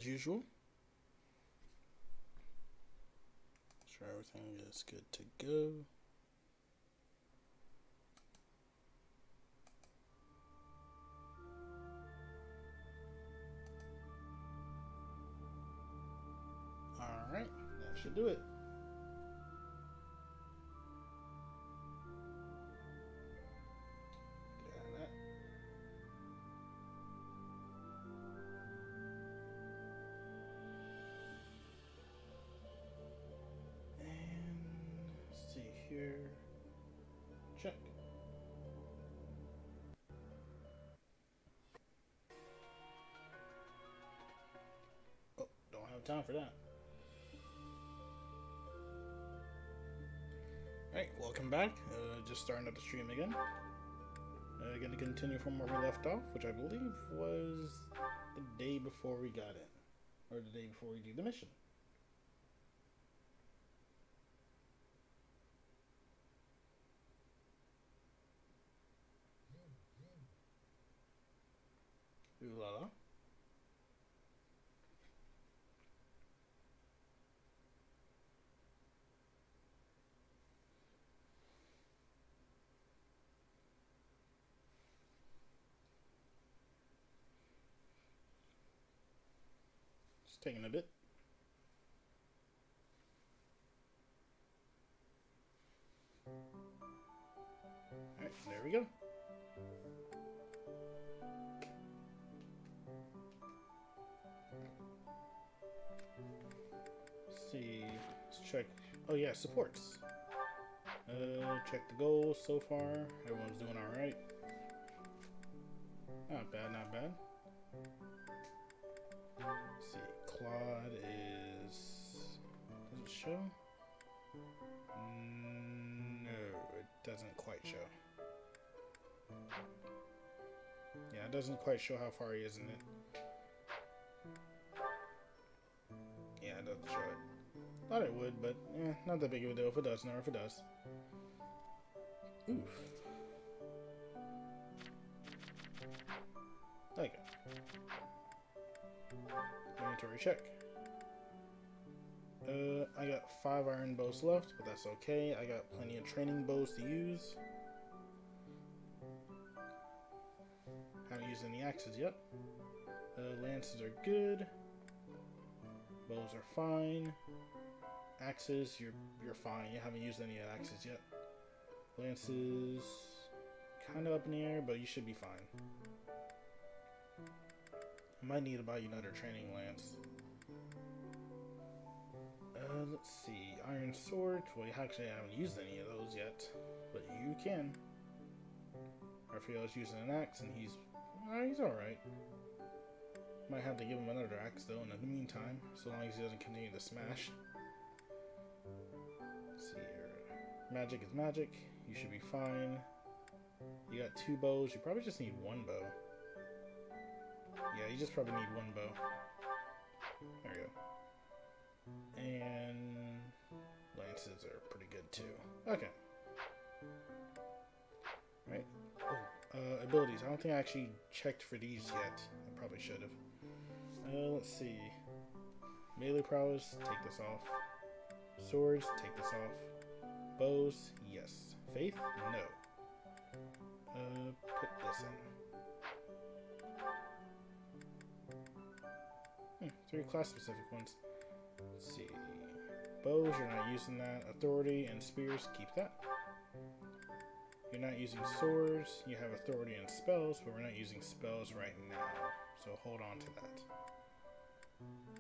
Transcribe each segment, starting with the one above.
As usual. Sure everything is good to go. Alright, that should do it. Got that. And let's see here. Check. Oh, don't have time for that. Alright, welcome back. Just starting up the stream again. Gonna continue from where we left off, which I believe was the day before we got in. Or the day before we do the mission. Ooh la la. It's taking a bit. Alright, there we go. Let's see. Let's check. Oh yeah, supports. Check the goals so far. Everyone's doing alright. Not bad, not bad. Let's see. Claude is... Does it show? No, it doesn't quite show. Yeah, it doesn't quite show how far he is in it. Yeah, it doesn't show it. Thought it would, but not that big of a deal if it does, nor if it does. Oof. Okay. Inventory check. I got 5 iron bows left, but that's okay. I got plenty of training bows to use. Haven't used any axes yet. Lances are good. Bows are fine. Axes, you're fine. You haven't used any axes yet. Lances, kind of up in the air, but you should be fine. I might need to buy you another training lance. Let's see. Iron sword. Well, you actually haven't used any of those yet, but you can. Raphael's using an axe, and he's alright. Might have to give him another axe, though, in the meantime, so long as he doesn't continue to smash. Let's see here. Magic is magic. You should be fine. You got 2 bows. You probably just need 1 bow. Yeah, you just probably need 1 bow. There you go. And lances are pretty good too. Okay. Right. Oh, abilities. I don't think I actually checked for these yet. I probably should have. Let's see. Melee prowess. Take this off. Swords. Take this off. Bows. Yes. Faith. No. Put this in. 3 class specific ones. Let's see. Bows, you're not using that. Authority and spears, keep that. You're not using swords. You have authority and spells, but we're not using spells right now. So hold on to that.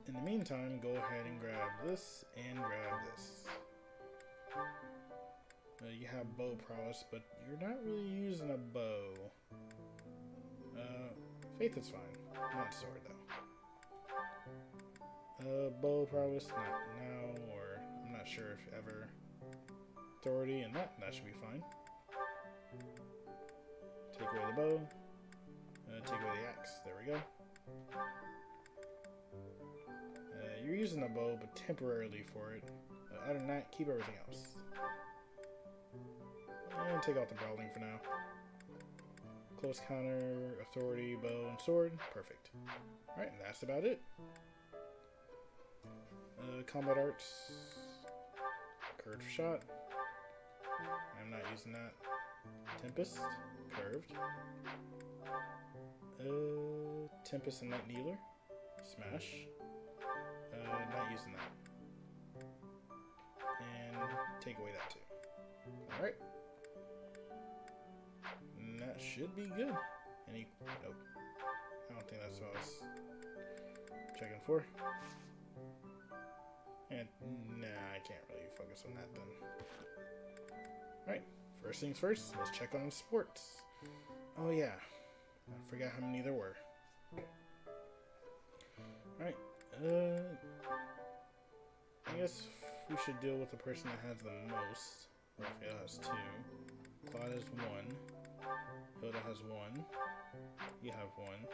In the meantime, go ahead and grab this and grab this. You have bow prowess, but you're not really using a bow. Faith is fine. Not sword, though. Bow prowess, not now, or I'm not sure if ever. Authority, and that should be fine. Take away the bow. Take away the axe. There we go. You're using the bow, but temporarily for it. Other than that, keep everything else. And take out the brawling for now. Close counter, authority, bow, and sword. Perfect. Alright, and that's about it. combat arts. Curved shot. I'm not using that. Tempest. Curved. Tempest and Night Dealer. Smash. Not using that. And take away that too. Alright. And that should be good. Any... Nope. I don't think that's what I was checking for. And nah, I can't really focus on that then. Alright, first things first, let's check on the sports. Oh yeah, I forgot how many there were. Alright, I guess we should deal with the person that has the most. Raphael has 2. Claude has 1. Hilda has 1. You have 1.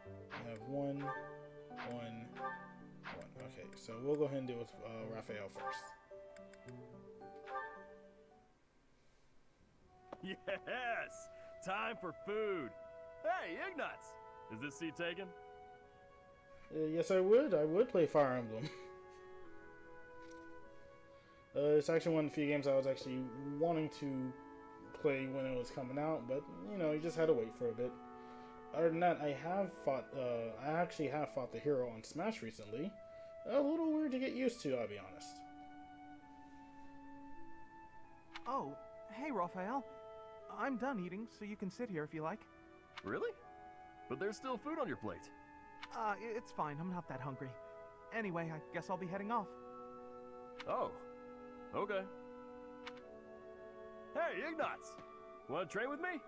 You have 1. 1. 1. Okay, so we'll go ahead and deal with Raphael first. Yes! Time for food! Hey, Ignatz! Is this seat taken? Yes, I would. I would play Fire Emblem. It's actually one of the few games I was actually wanting to play when it was coming out, but, you know, you just had to wait for a bit. Other than that, I actually have fought the hero on Smash recently. A little weird to get used to, I'll be honest. Oh, hey, Raphael. I'm done eating, so you can sit here if you like. Really? But there's still food on your plate. It's fine. I'm not that hungry. Anyway, I guess I'll be heading off. Oh, okay. Hey, Ignatz! Want to train with me?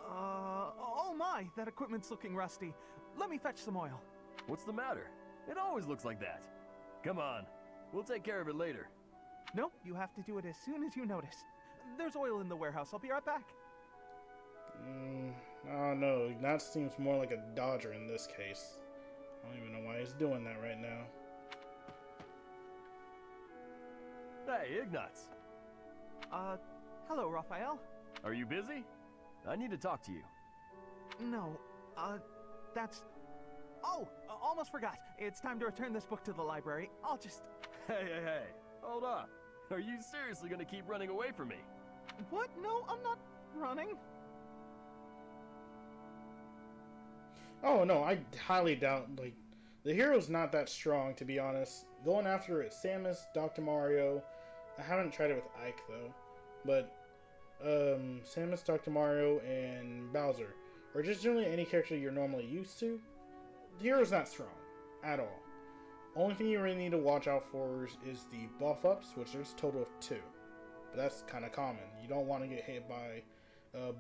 Oh my, that equipment's looking rusty. Let me fetch some oil. What's the matter? It always looks like that. Come on, we'll take care of it later. Nope, you have to do it as soon as you notice. There's oil in the warehouse. I'll be right back. Oh no, Ignatz seems more like a dodger in this case. I don't even know why he's doing that right now. Hey, Ignatz. Hello, Raphael. Are you busy? I need to talk to you. No, that's... Oh, almost forgot. It's time to return this book to the library. I'll just... Hey, hold on. Are you seriously gonna keep running away from me? What? No, I'm not running. Oh no, I highly doubt, like, the hero's not that strong, to be honest. Going after it, Samus, Dr. Mario. I haven't tried it with Ike, though. But, Samus, Dr. Mario, and Bowser, or just generally any character you're normally used to, the hero's not strong at all. Only thing you really need to watch out for is the buff ups, which there's a total of 2. But that's kind of common. You don't want to get hit by a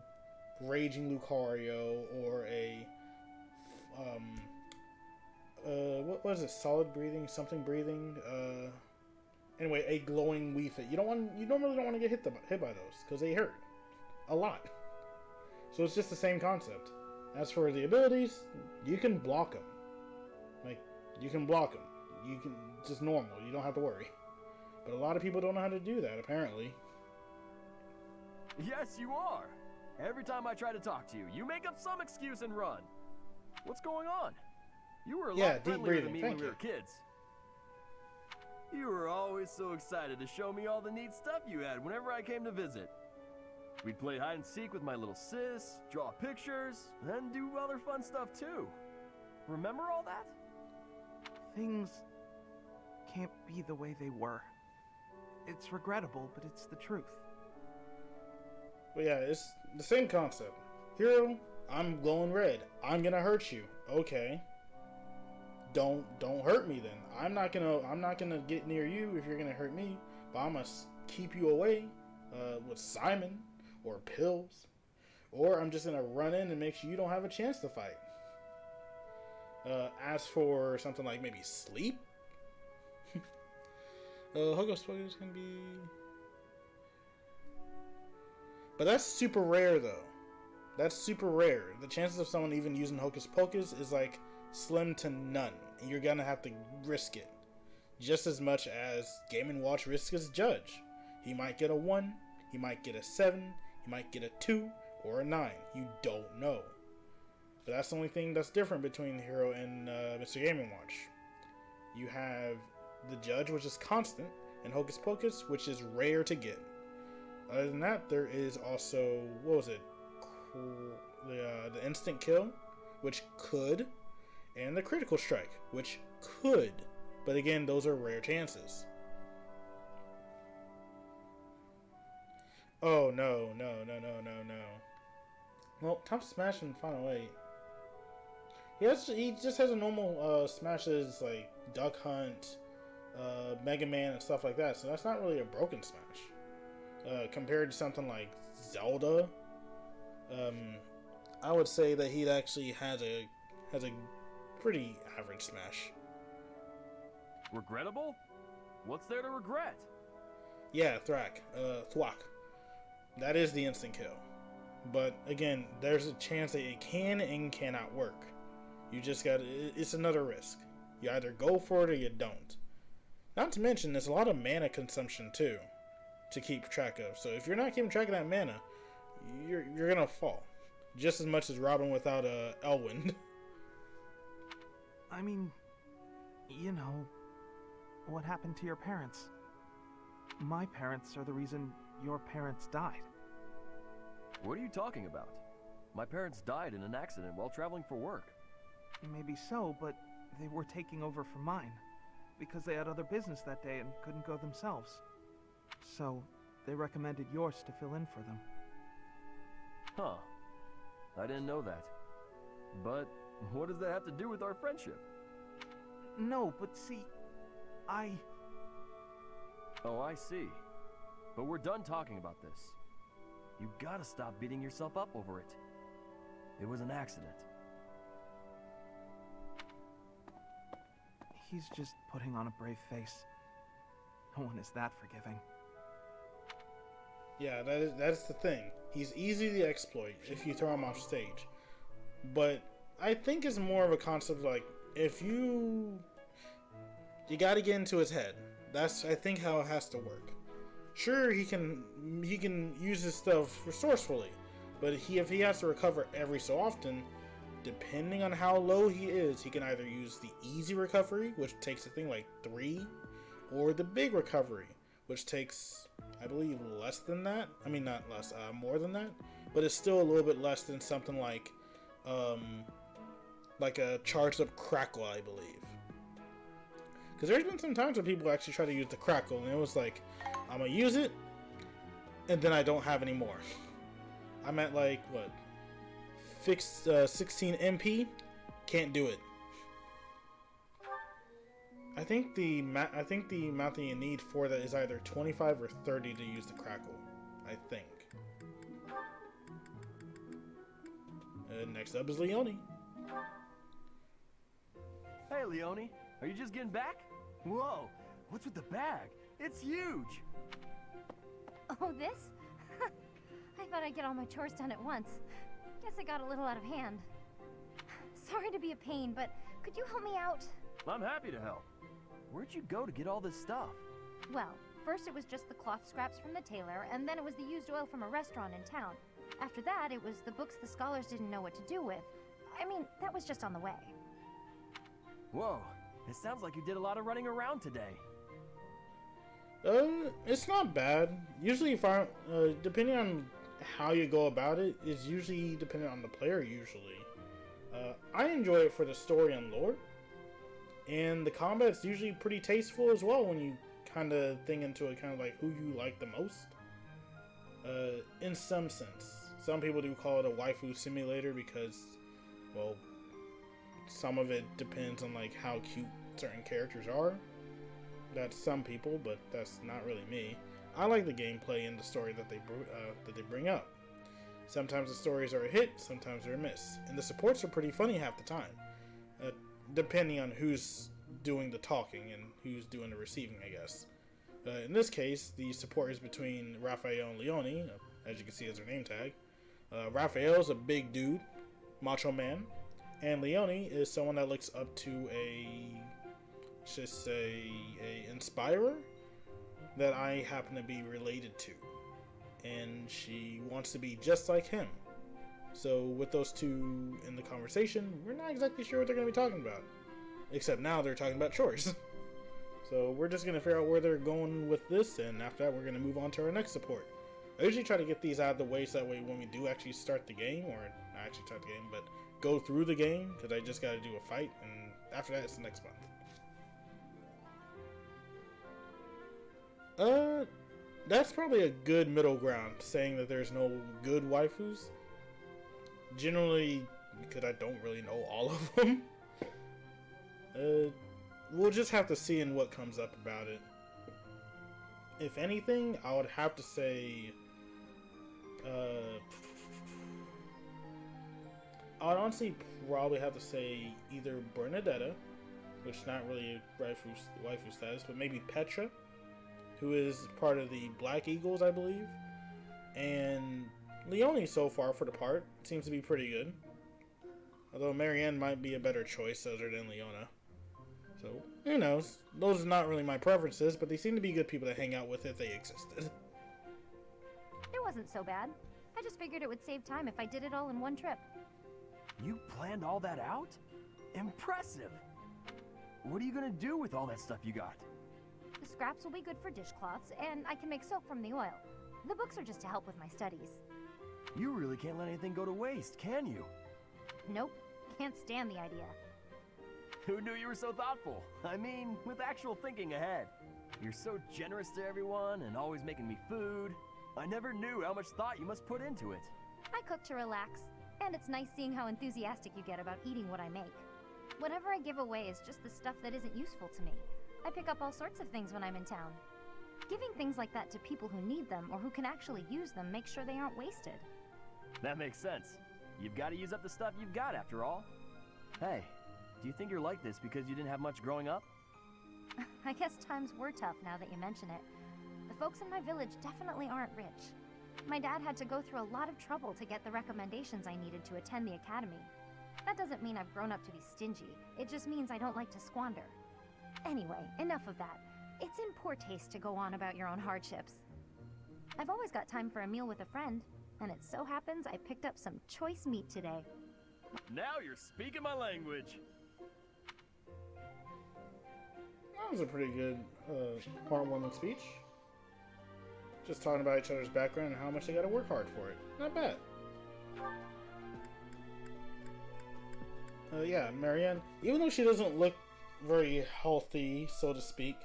Raging Lucario or a what was it? Solid breathing, something breathing. Anyway, a glowing Wii Fit. You normally don't want to get hit by those because they hurt a lot. So it's just the same concept. As for the abilities, you can block them. Like, you can block them. You can just normal. You don't have to worry. But a lot of people don't know how to do that, apparently. Yes, you are. Every time I try to talk to you, you make up some excuse and run. What's going on? You were a lot friendlier than me when we were kids. You were always so excited to show me all the neat stuff you had whenever I came to visit. We'd play hide and seek with my little sis, draw pictures, and do other fun stuff too. Remember all that? Things can't be the way they were. It's regrettable, but it's the truth. But yeah, it's the same concept. Hero, I'm glowing red. I'm gonna hurt you. Okay. Don't hurt me then. I'm not gonna get near you if you're gonna hurt me. But I must keep you away with Simon or pills, or I'm just gonna run in and make sure you don't have a chance to fight. As for something like maybe sleep, Hocus Pocus can be, but that's super rare though. That's super rare. The chances of someone even using Hocus Pocus is like slim to none. And you're gonna have to risk it. Just as much as Game & Watch risks his judge. He might get a 1, he might get a 7, he might get a 2, or a 9. You don't know. But that's the only thing that's different between the hero and Mr. Game & Watch. You have the Judge, which is constant, and Hocus Pocus, which is rare to get. Other than that, there is also, what was it? The Instant Kill, which could, and the Critical Strike, which could. But again, those are rare chances. Oh, no. Well, Top Smash and Final 8. He just has a normal smashes like Duck Hunt, Mega Man, and stuff like that. So that's not really a broken smash. Compared to something like Zelda, I would say that he actually has a pretty average smash. Regrettable? What's there to regret? Yeah, Thwack. That is the instant kill. But again, there's a chance that it can and cannot work. You just it's another risk. You either go for it or you don't. Not to mention, there's a lot of mana consumption too to keep track of. So if you're not keeping track of that mana, you're gonna fall. Just as much as Robin without Elwind. I mean, you know, what happened to your parents? My parents are the reason your parents died. What are you talking about? My parents died in an accident while traveling for work. Maybe so, but they were taking over for mine, because they had other business that day and couldn't go themselves. So, they recommended yours to fill in for them. Huh. I didn't know that. But what does that have to do with our friendship? No, but see, Oh, I see. But we're done talking about this. You gotta stop beating yourself up over it. It was an accident. He's just putting on a brave face. No one is that forgiving. Yeah, that's the thing. He's easy to exploit if you throw him off stage. But I think it's more of a concept like, if you gotta get into his head. That's, I think, how it has to work. Sure, he can use his stuff resourcefully, but if he has to recover every so often, depending on how low he is, he can either use the easy recovery, which takes a thing like 3, or the big recovery, which takes, I believe, less than that. I mean, not less, more than that, but it's still a little bit less than something like a charged up Crackle, I believe. Because there's been some times when people actually try to use the Crackle, and it was like, I'm gonna use it, and then I don't have any more. I'm at like, what, fixed 16 MP? Can't do it. I think the amount that you need for that is either 25 or 30 to use the Crackle. I think. Next up is Leone. Hey, Leone. Are you just getting back? Whoa, what's with the bag? It's huge! Oh, this? I thought I'd get all my chores done at once. Guess it got a little out of hand. Sorry to be a pain, but could you help me out? I'm happy to help. Where'd you go to get all this stuff? Well, first it was just the cloth scraps from the tailor, and then it was the used oil from a restaurant in town. After that, it was the books the scholars didn't know what to do with. I mean, that was just on the way. Whoa, it sounds like you did a lot of running around today. It's not bad. Usually, depending on how you go about it, is usually dependent on the player, usually. I enjoy it for the story and lore. And the combat's usually pretty tasteful as well when you kind of think into it, kind of like who you like the most. In some sense. Some people do call it a waifu simulator because, well, some of it depends on like how cute certain characters are. That's some people, but that's not really me. I like the gameplay and the story that they bring up. Sometimes the stories are a hit, sometimes they're a miss, and the supports are pretty funny half the time, depending on who's doing the talking and who's doing the receiving, I guess. In this case, the support is between Raphael and Leone, as you can see as their name tag. Raphael's a big dude, macho man, and Leone is someone that looks up to a inspirer that I happen to be related to, and she wants to be just like him. So with those two in the conversation, we're not exactly sure what they're going to be talking about, except now they're talking about chores. So we're just going to figure out where they're going with this, and after that we're going to move on to our next support. I usually try to get these out of the way so that way when we do actually start the game, or not actually start the game, but go through the game, because I just got to do a fight, and after that it's the next month. That's probably a good middle ground, saying that there's no good waifus. Generally, because I don't really know all of them. We'll just have to see in what comes up about it. If anything, I would have to say... I would honestly probably have to say either Bernadetta, which is not really waifu status, but maybe Petra, who is part of the Black Eagles, I believe. And Leone, so far, for the part, seems to be pretty good. Although Marianne might be a better choice other than Leona. So, who knows? Those are not really my preferences, but they seem to be good people to hang out with if they existed. It wasn't so bad. I just figured it would save time if I did it all in one trip. You planned all that out? Impressive! What are you gonna do with all that stuff you got? The scraps will be good for dishcloths, and I can make soap from the oil. The books are just to help with my studies. You really can't let anything go to waste, can you? Nope. Can't stand the idea. Who knew you were so thoughtful? I mean, with actual thinking ahead. You're so generous to everyone and always making me food. I never knew how much thought you must put into it. I cook to relax, and it's nice seeing how enthusiastic you get about eating what I make. Whatever I give away is just the stuff that isn't useful to me. I pick up all sorts of things when I'm in town. Giving things like that to people who need them or who can actually use them makes sure they aren't wasted. That makes sense. You've got to use up the stuff you've got after all. Hey, do you think you're like this because you didn't have much growing up? I guess times were tough now that you mention it. The folks in my village definitely aren't rich. My dad had to go through a lot of trouble to get the recommendations I needed to attend the academy. That doesn't mean I've grown up to be stingy. It just means I don't like to squander. Anyway, enough of that. It's in poor taste to go on about your own hardships. I've always got time for a meal with a friend, and it so happens I picked up some choice meat today. Now you're speaking my language. That was a pretty good, heartwarming speech. Just talking about each other's background and how much they gotta work hard for it. Not bad. Yeah, Marianne, even though she doesn't look very healthy, so to speak,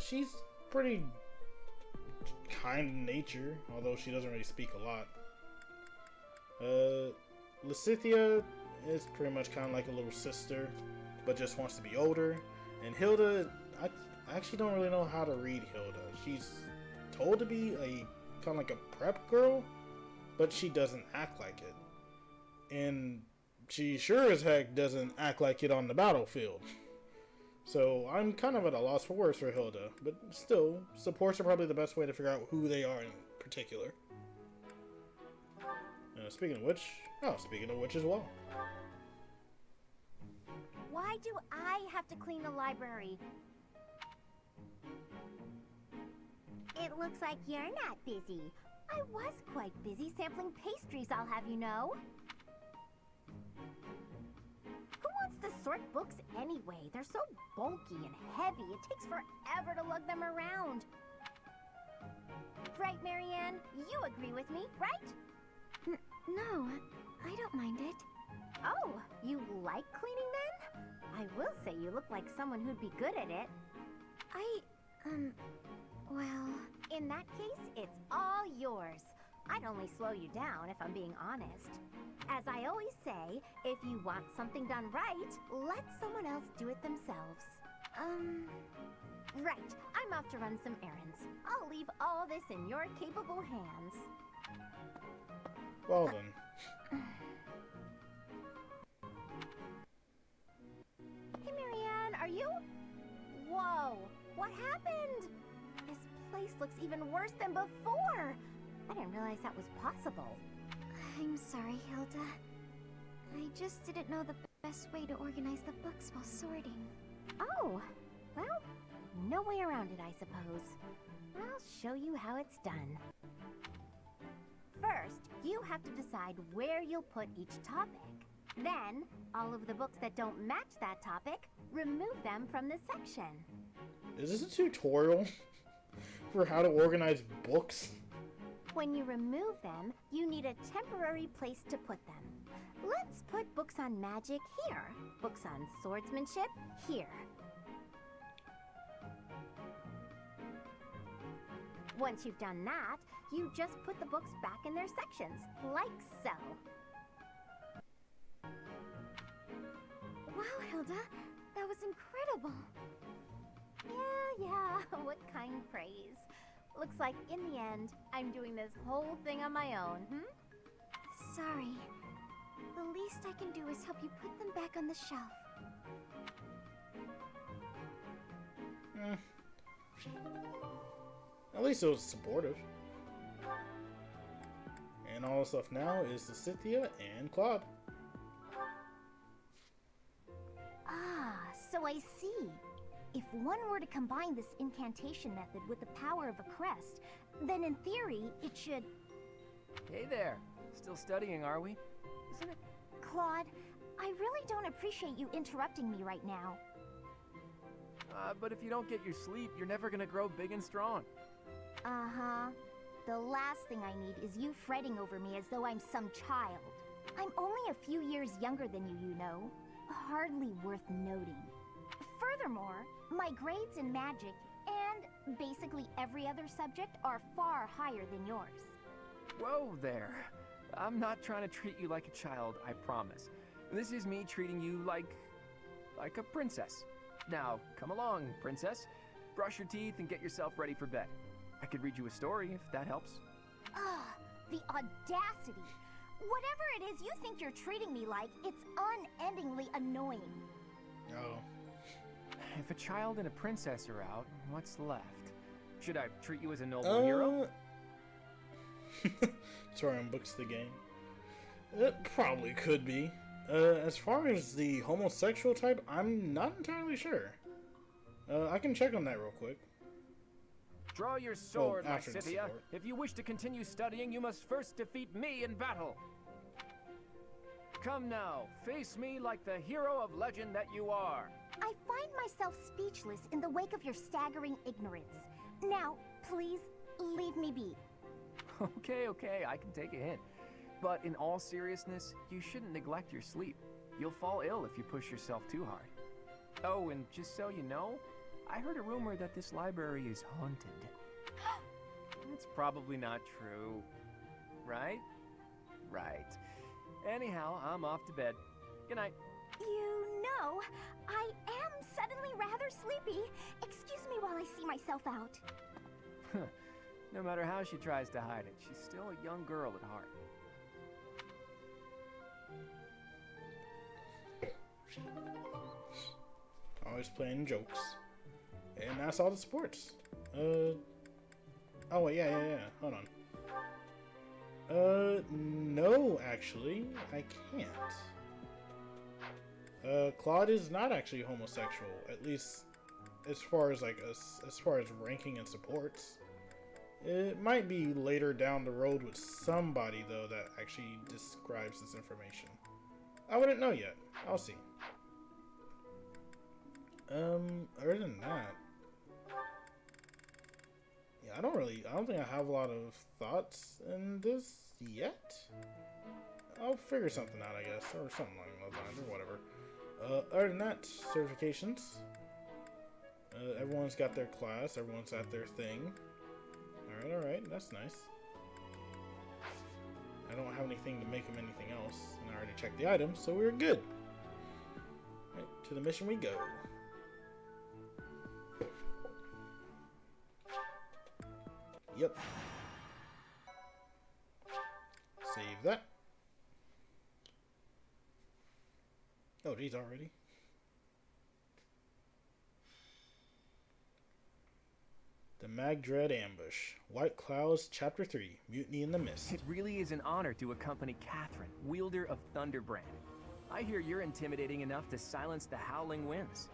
she's pretty kind in nature, although she doesn't really speak a lot. Lysithea is pretty much kind of like a little sister, but just wants to be older. And Hilda, I actually don't really know how to read Hilda. She's told to be a kind of like a prep girl, but she doesn't act like it. And she sure as heck doesn't act like it on the battlefield. So I'm kind of at a loss for words for Hilda, but still, supports are probably the best way to figure out who they are in particular. Speaking of which as well. Why do I have to clean the library? It looks like you're not busy. I was quite busy sampling pastries, I'll have you know. Who wants to sort books anyway? They're so bulky and heavy, it takes forever to lug them around. Right, Marianne? You agree with me, right? No, I don't mind it. Oh, you like cleaning then? I will say you look like someone who'd be good at it. Well... In that case, it's all yours. I'd only slow you down if I'm being honest. As I always say, if you want something done right, let someone else do it themselves. Right. I'm off to run some errands. I'll leave all this in your capable hands. Well then. Hey, Marianne, are you... Whoa, what happened? This place looks even worse than before. I didn't realize that was possible. I'm sorry, Hilda. I just didn't know the best way to organize the books while sorting. Oh, well, no way around it, I suppose. I'll show you how it's done. First, you have to decide where you'll put each topic. Then, all of the books that don't match that topic, remove them from the section. Is this a tutorial for how to organize books? When you remove them, you need a temporary place to put them. Let's put books on magic here. Books on swordsmanship here. Once you've done that, you just put the books back in their sections, like so. Wow, Hilda, that was incredible. Yeah, what kind praise. Looks like in the end, I'm doing this whole thing on my own, Sorry. The least I can do is help you put them back on the shelf. At least it was supportive. And all the stuff now is the Cynthia and Claude. Ah, so I see. If one were to combine this incantation method with the power of a crest, then in theory, it should... Hey there. Still studying, are we? Isn't it? Claude, I really don't appreciate you interrupting me right now. But if you don't get your sleep, you're never gonna grow big and strong. Uh-huh. The last thing I need is you fretting over me as though I'm some child. I'm only a few years younger than you, you know. Hardly worth noting. Furthermore, my grades in magic and basically every other subject are far higher than yours. Whoa there. I'm not trying to treat you like a child, I promise. This is me treating you like a princess. Now, come along, princess. Brush your teeth and get yourself ready for bed. I could read you a story if that helps. Ugh, the audacity. Whatever it is you think you're treating me like, it's unendingly annoying. Oh. If a child and a princess are out, what's left? Should I treat you as a noble hero? Throwing books to the game. It probably could be. As far as the homosexual type, I'm not entirely sure. I can check on that real quick. Draw your sword, my after the Scythia. sword. If you wish to continue studying, you must first defeat me in battle. Come now, face me like the hero of legend that you are. I find myself speechless in the wake of your staggering ignorance. Now, please, leave me be. Okay, I can take a hint. But in all seriousness, you shouldn't neglect your sleep. You'll fall ill if you push yourself too hard. Oh, and just so you know, I heard a rumor that this library is haunted. It's probably not true, right? Right. Anyhow, I'm off to bed. Good night. You know, I am suddenly rather sleepy. Excuse me while I see myself out. No matter how she tries to hide it, she's still a young girl at heart. Always playing jokes. And that's all the sports. Oh wait, yeah. Hold on. No, actually, I can't. Claude is not actually homosexual, at least as far as as far as ranking and supports. It might be later down the road with somebody though that actually describes this information. I wouldn't know yet. I'll see. Other than that, yeah, I don't think I have a lot of thoughts in this yet. I'll figure something out, I guess, or something along those lines, or whatever. Other than that, certifications. Everyone's got their class, everyone's got their thing. Alright, that's nice. I don't have anything to make them anything else, and I already checked the items, so we're good. Right, to the mission we go. Yep. Save that. Oh, geez, already? The Magdred Ambush. White Clouds, Chapter 3. Mutiny in the Mist. It really is an honor to accompany Catherine, wielder of Thunderbrand. I hear you're intimidating enough to silence the howling winds.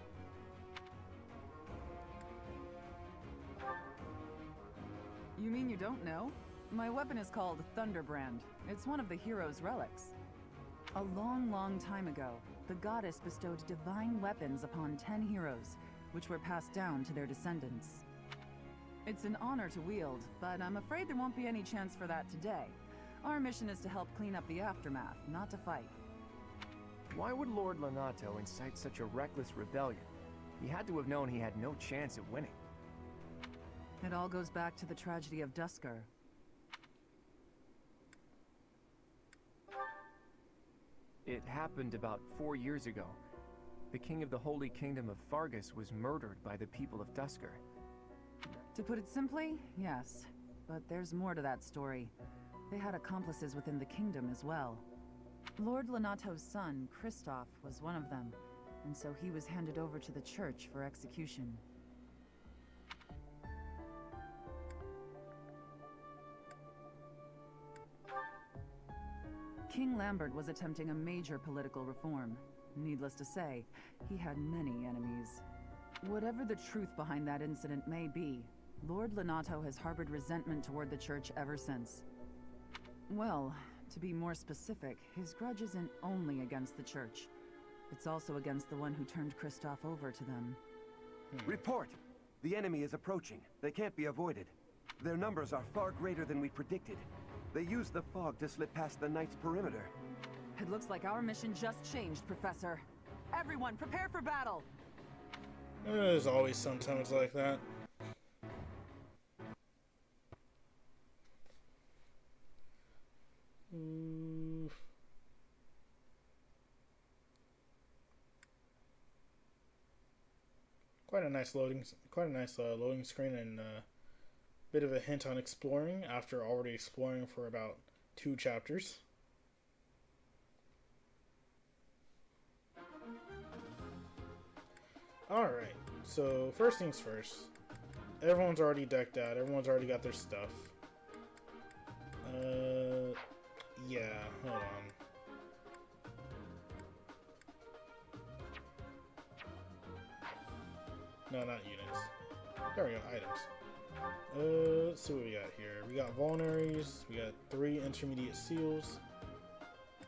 You mean you don't know? My weapon is called Thunderbrand. It's one of the hero's relics. A long, long time ago, the goddess bestowed divine weapons upon 10 heroes, which were passed down to their descendants. It's an honor to wield, but I'm afraid there won't be any chance for that today. Our mission is to help clean up the aftermath, not to fight. Why would Lord Lonato incite such a reckless rebellion? He had to have known he had no chance at winning. It all goes back to the tragedy of Duscur. It happened about 4 years ago. The king of the Holy Kingdom of Fargus was murdered by the people of Duscur. To put it simply, yes. But there's more to that story. They had accomplices within the kingdom as well. Lord Lonato's son, Kristoff, was one of them, and so he was handed over to the church for execution. King Lambert was attempting a major political reform. Needless to say, he had many enemies. Whatever the truth behind that incident may be, Lord Lonato has harbored resentment toward the church ever since. Well, to be more specific, his grudge isn't only against the church. It's also against the one who turned Kristoff over to them. Report! The enemy is approaching. They can't be avoided. Their numbers are far greater than we predicted. They used the fog to slip past the Knight's perimeter. It looks like our mission just changed, Professor. Everyone, prepare for battle! There's always sometimes like that. Quite a nice loading screen, and bit of a hint on exploring after already exploring for about 2 chapters. Alright, so first things first. Everyone's already decked out, everyone's already got their stuff. Yeah, hold on. No, not units. There we go, items. Let's see what we got here. We got vulneraries, we got 3 intermediate seals.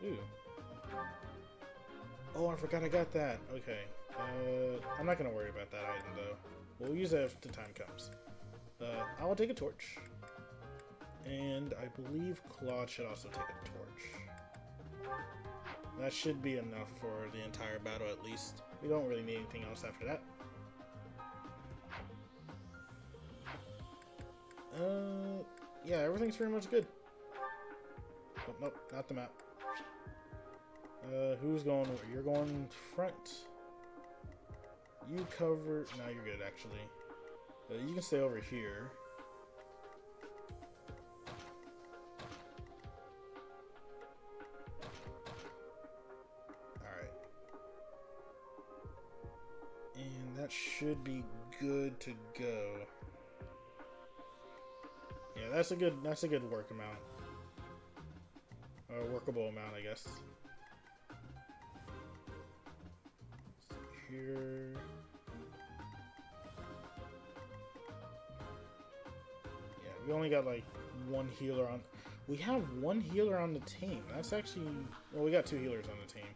Ooh. Oh, I forgot I got that. Okay. I'm not gonna worry about that item though. We'll use it if the time comes. I will take a torch. And I believe Claude should also take a torch. That should be enough for the entire battle at least. We don't really need anything else after that. Yeah, everything's pretty much good. Oh, nope, not the map. Who's going? You're going front. You cover. No, you're good actually. You can stay over here. Alright. And that should be good to go. Yeah, that's a good work amount. Or workable amount, I guess. Here. Yeah, we only got like 1 healer on. We have 1 healer on the team. That's actually, well, we got 2 healers on the team,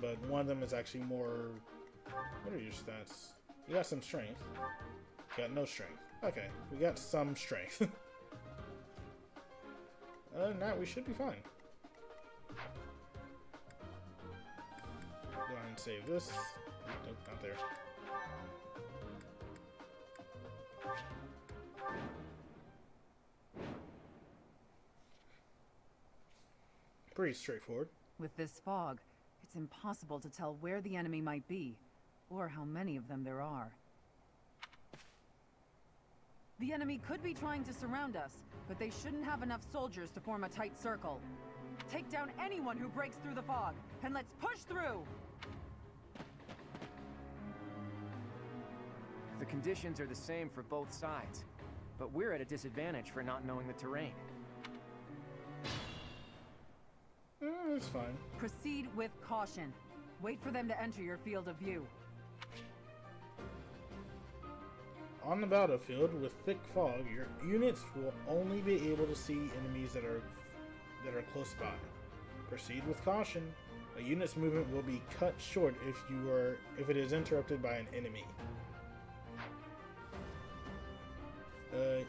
but one of them is actually more. What are your stats? You got some strength. You got no strength. Okay, we got some strength. Other than that, we should be fine. Go ahead and save this. Nope, not there. Pretty straightforward. With this fog, it's impossible to tell where the enemy might be, or how many of them there are. The enemy could be trying to surround us, but they shouldn't have enough soldiers to form a tight circle. Take down anyone who breaks through the fog, and let's push through! The conditions are the same for both sides, but we're at a disadvantage for not knowing the terrain. It's fine. Proceed with caution. Wait for them to enter your field of view. On the battlefield, with thick fog, your units will only be able to see enemies that are close by. Proceed with caution. A unit's movement will be cut short if it is interrupted by an enemy.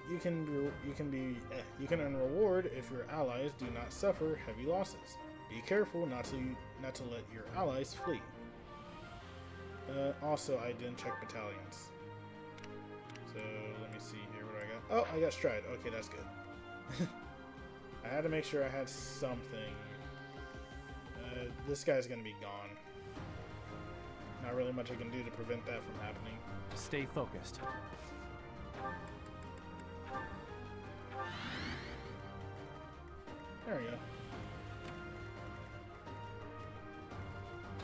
You can earn reward if your allies do not suffer heavy losses. Be careful not to let your allies flee. Also, I didn't check battalions. So let me see here. What do I got? Oh, I got stride. Okay, that's good. I had to make sure I had something. This guy's gonna be gone. Not really much I can do to prevent that from happening. Stay focused. There we go.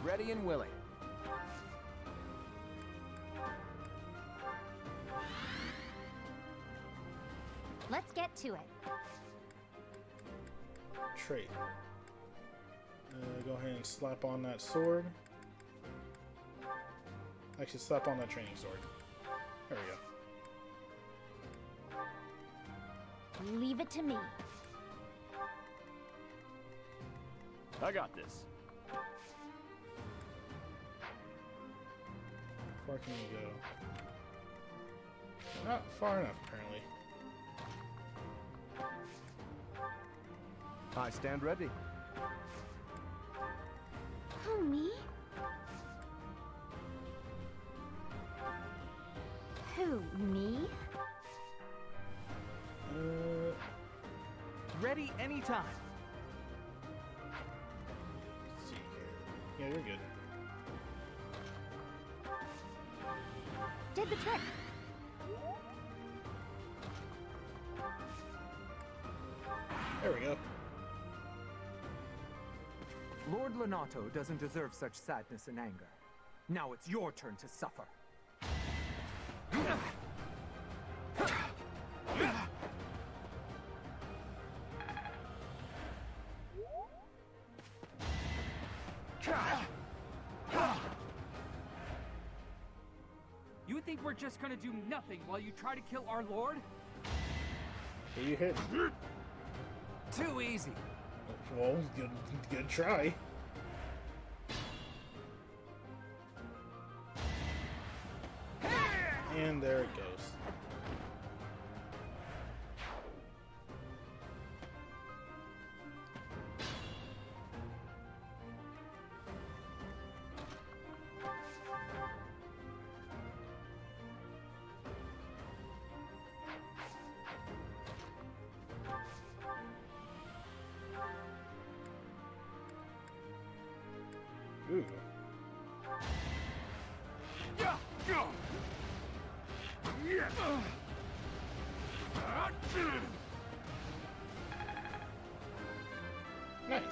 Ready and willing. Let's get to it. Trait. Go ahead and slap on that sword. Actually, slap on that training sword. There we go. Leave it to me. I got this. How far can you go? Not far enough, apparently. I stand ready. Who, me? Who, me? Ready anytime. Let's see here. Yeah, you're good. Did the trick. There we go. Lord Lonato doesn't deserve such sadness and anger. Now it's your turn to suffer. You think we're just gonna do nothing while you try to kill our lord? Hey, you hit. Too easy. Well, good try. And there it goes. Ooh. Nice.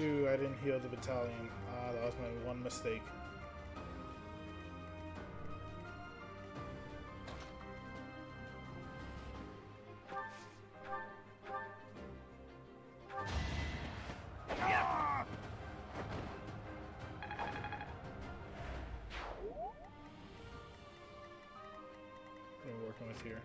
Ooh, I didn't heal the battalion. Ah, that was my one mistake. What are we working with here?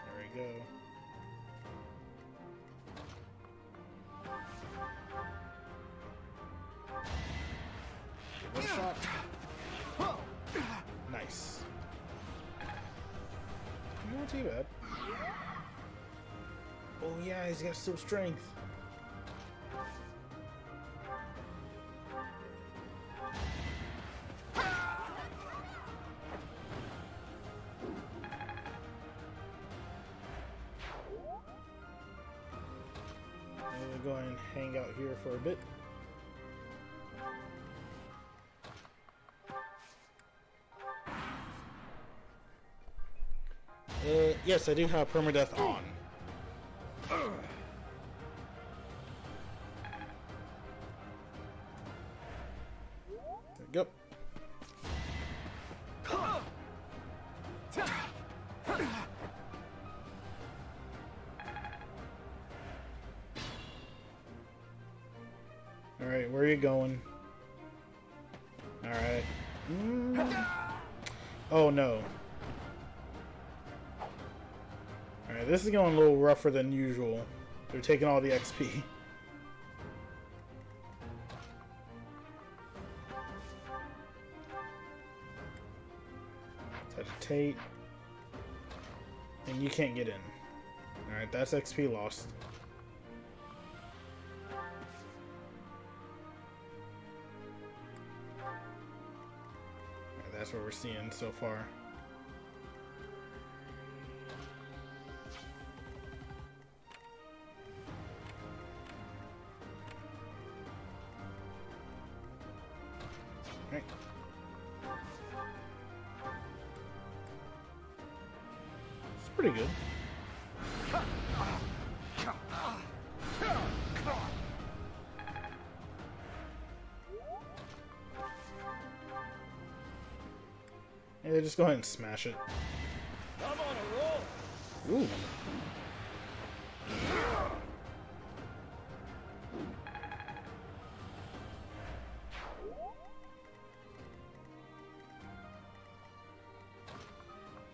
There we go. One shot. Nice. Not too bad. Oh yeah, he's got still strength. We'll go ahead and hang out here for a bit. Yes, I do have permadeath on. There we go. Alright, where are you going? Alright. Oh no. Alright, this is going a little rougher than usual. They're taking all the XP. Vegetate. And you can't get in. Alright, that's XP lost. Alright, that's what we're seeing so far. Alright. It's pretty good. Yeah, just go ahead and smash it. I'm on a roll. Ooh.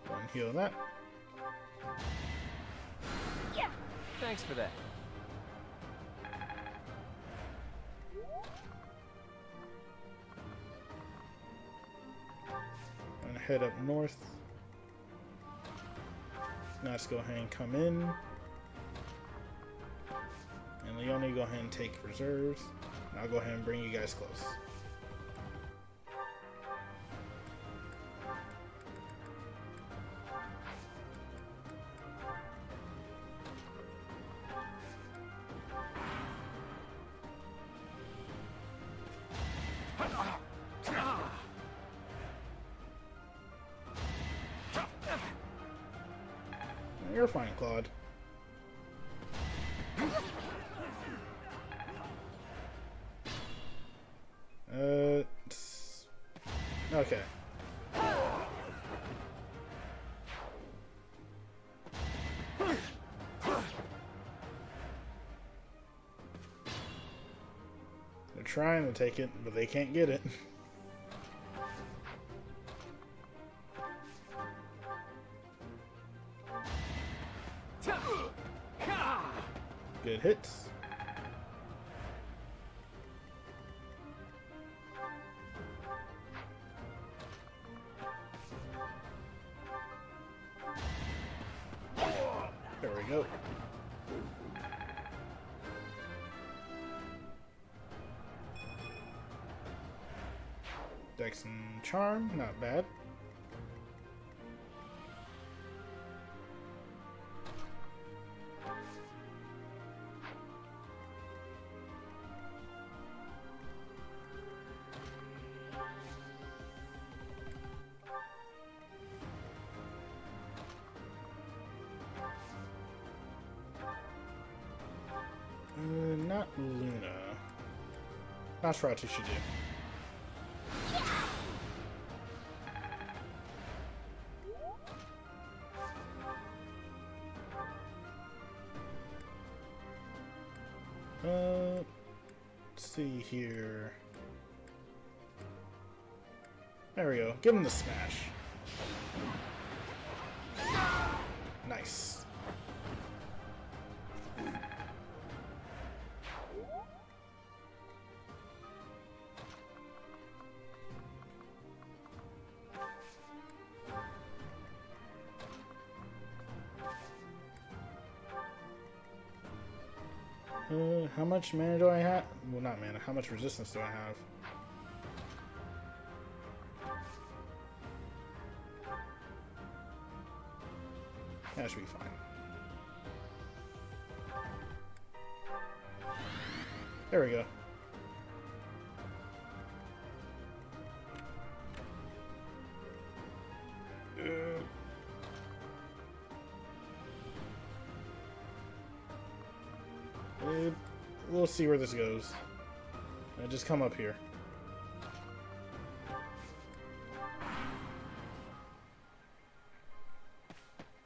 Go and heal that. Yeah. Thanks for that. Gonna head up north. Now let's go ahead and come in. And Leone, go ahead and take reserves. And I'll go ahead and bring you guys close. You're fine, Claude. Okay. They're trying to take it, but they can't get it. Good hits. There we go. Dex and Charm, not bad. Not Luna. Nosferatu should do. Let's see here. There we go. Give him the smash. Nice. How much mana do I have? Well, not mana. How much resistance do I have? That should be fine. There we go. We'll see where this goes. Just come up here.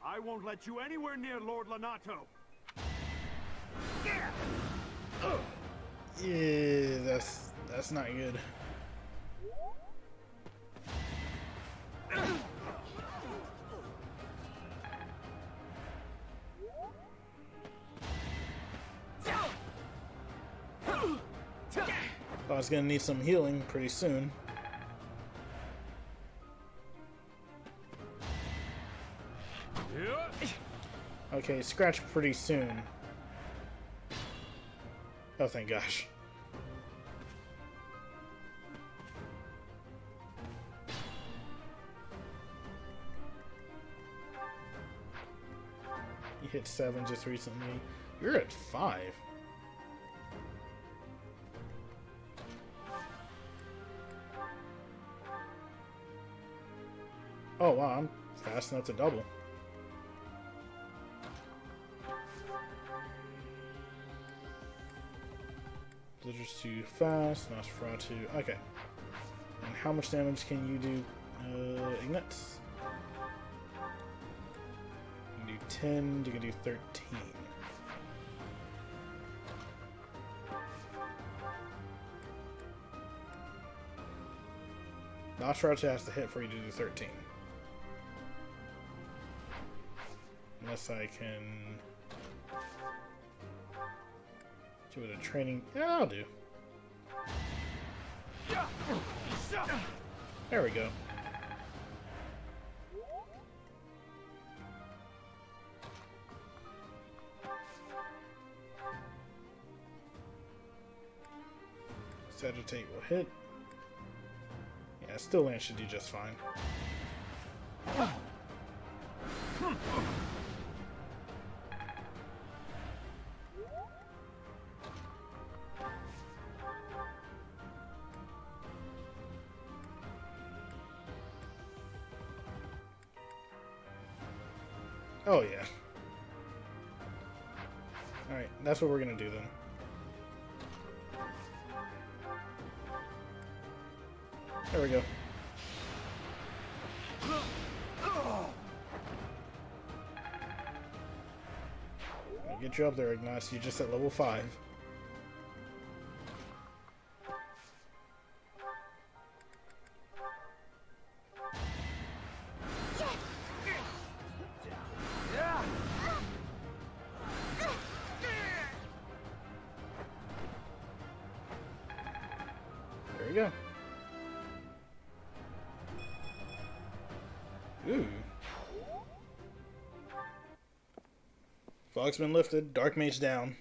I won't let you anywhere near Lord Lonato. Yeah, that's not good. I was gonna need some healing pretty soon. Okay, scratch pretty soon. Oh, thank gosh. You hit 7 just recently. You're at 5. Oh wow, I'm fast enough to double. Blizzard's too fast, Nosferatu. Okay. And how much damage can you do, Ignatz? You can do 10, you can do 13. Nosferatu has to hit for you to do 13. Unless I can do it a training. Yeah, I'll do. There we go. Sagitate will hit. Yeah, still land should do just fine. Oh yeah. Alright, that's what we're gonna do then. There we go. I'll get you up there, Ignace. You're just at level 5. There you go. Ooh. Fog's been lifted. Dark Mage down.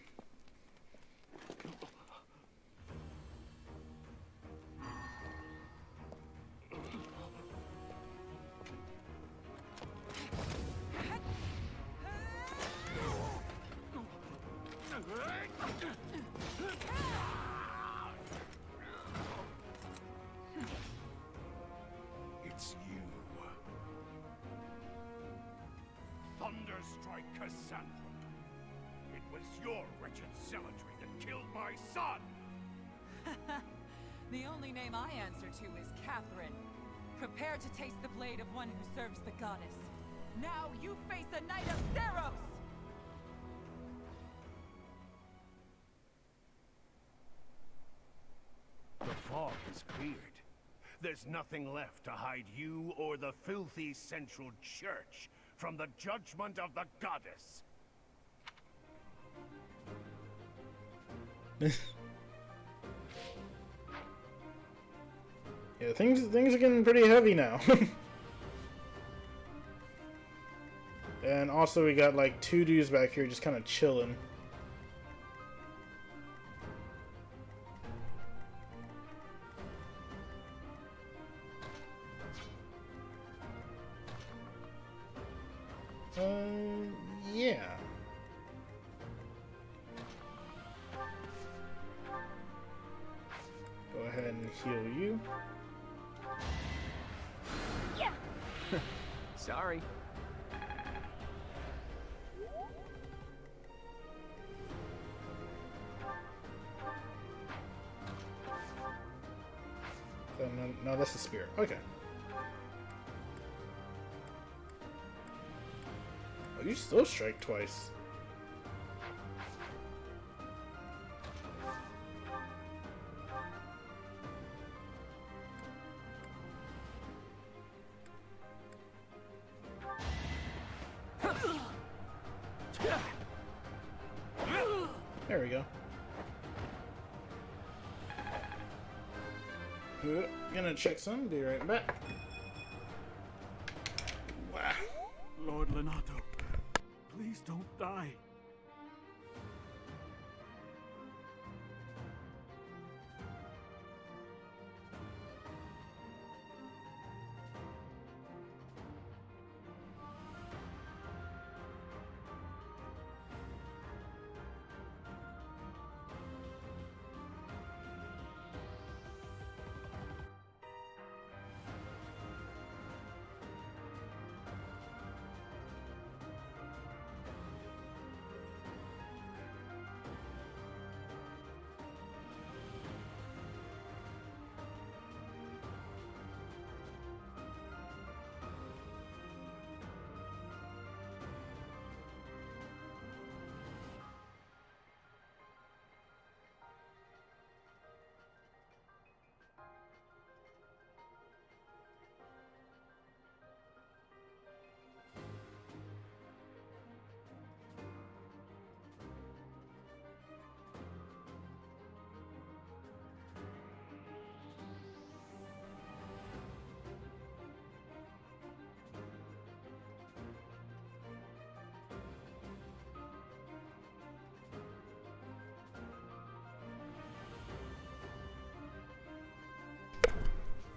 It's you. Thunderstrike Cassandra. It was your wretched zealotry that killed my son! The only name I answer to is Catherine. Prepare to taste the blade of one who serves the goddess. Now you face a knight of Theros! The fog is cleared. There's nothing left to hide you or the filthy Central Church from the judgment of the goddess. Yeah, things are getting pretty heavy now. And also we got like 2 dudes back here just kind of chilling. Yeah. Go ahead and heal you. Yeah. Sorry. No, that's the spear. Okay. Oh, you still strike twice. go. Gonna check some, be right back. Wow. Lord Lenato, please don't die.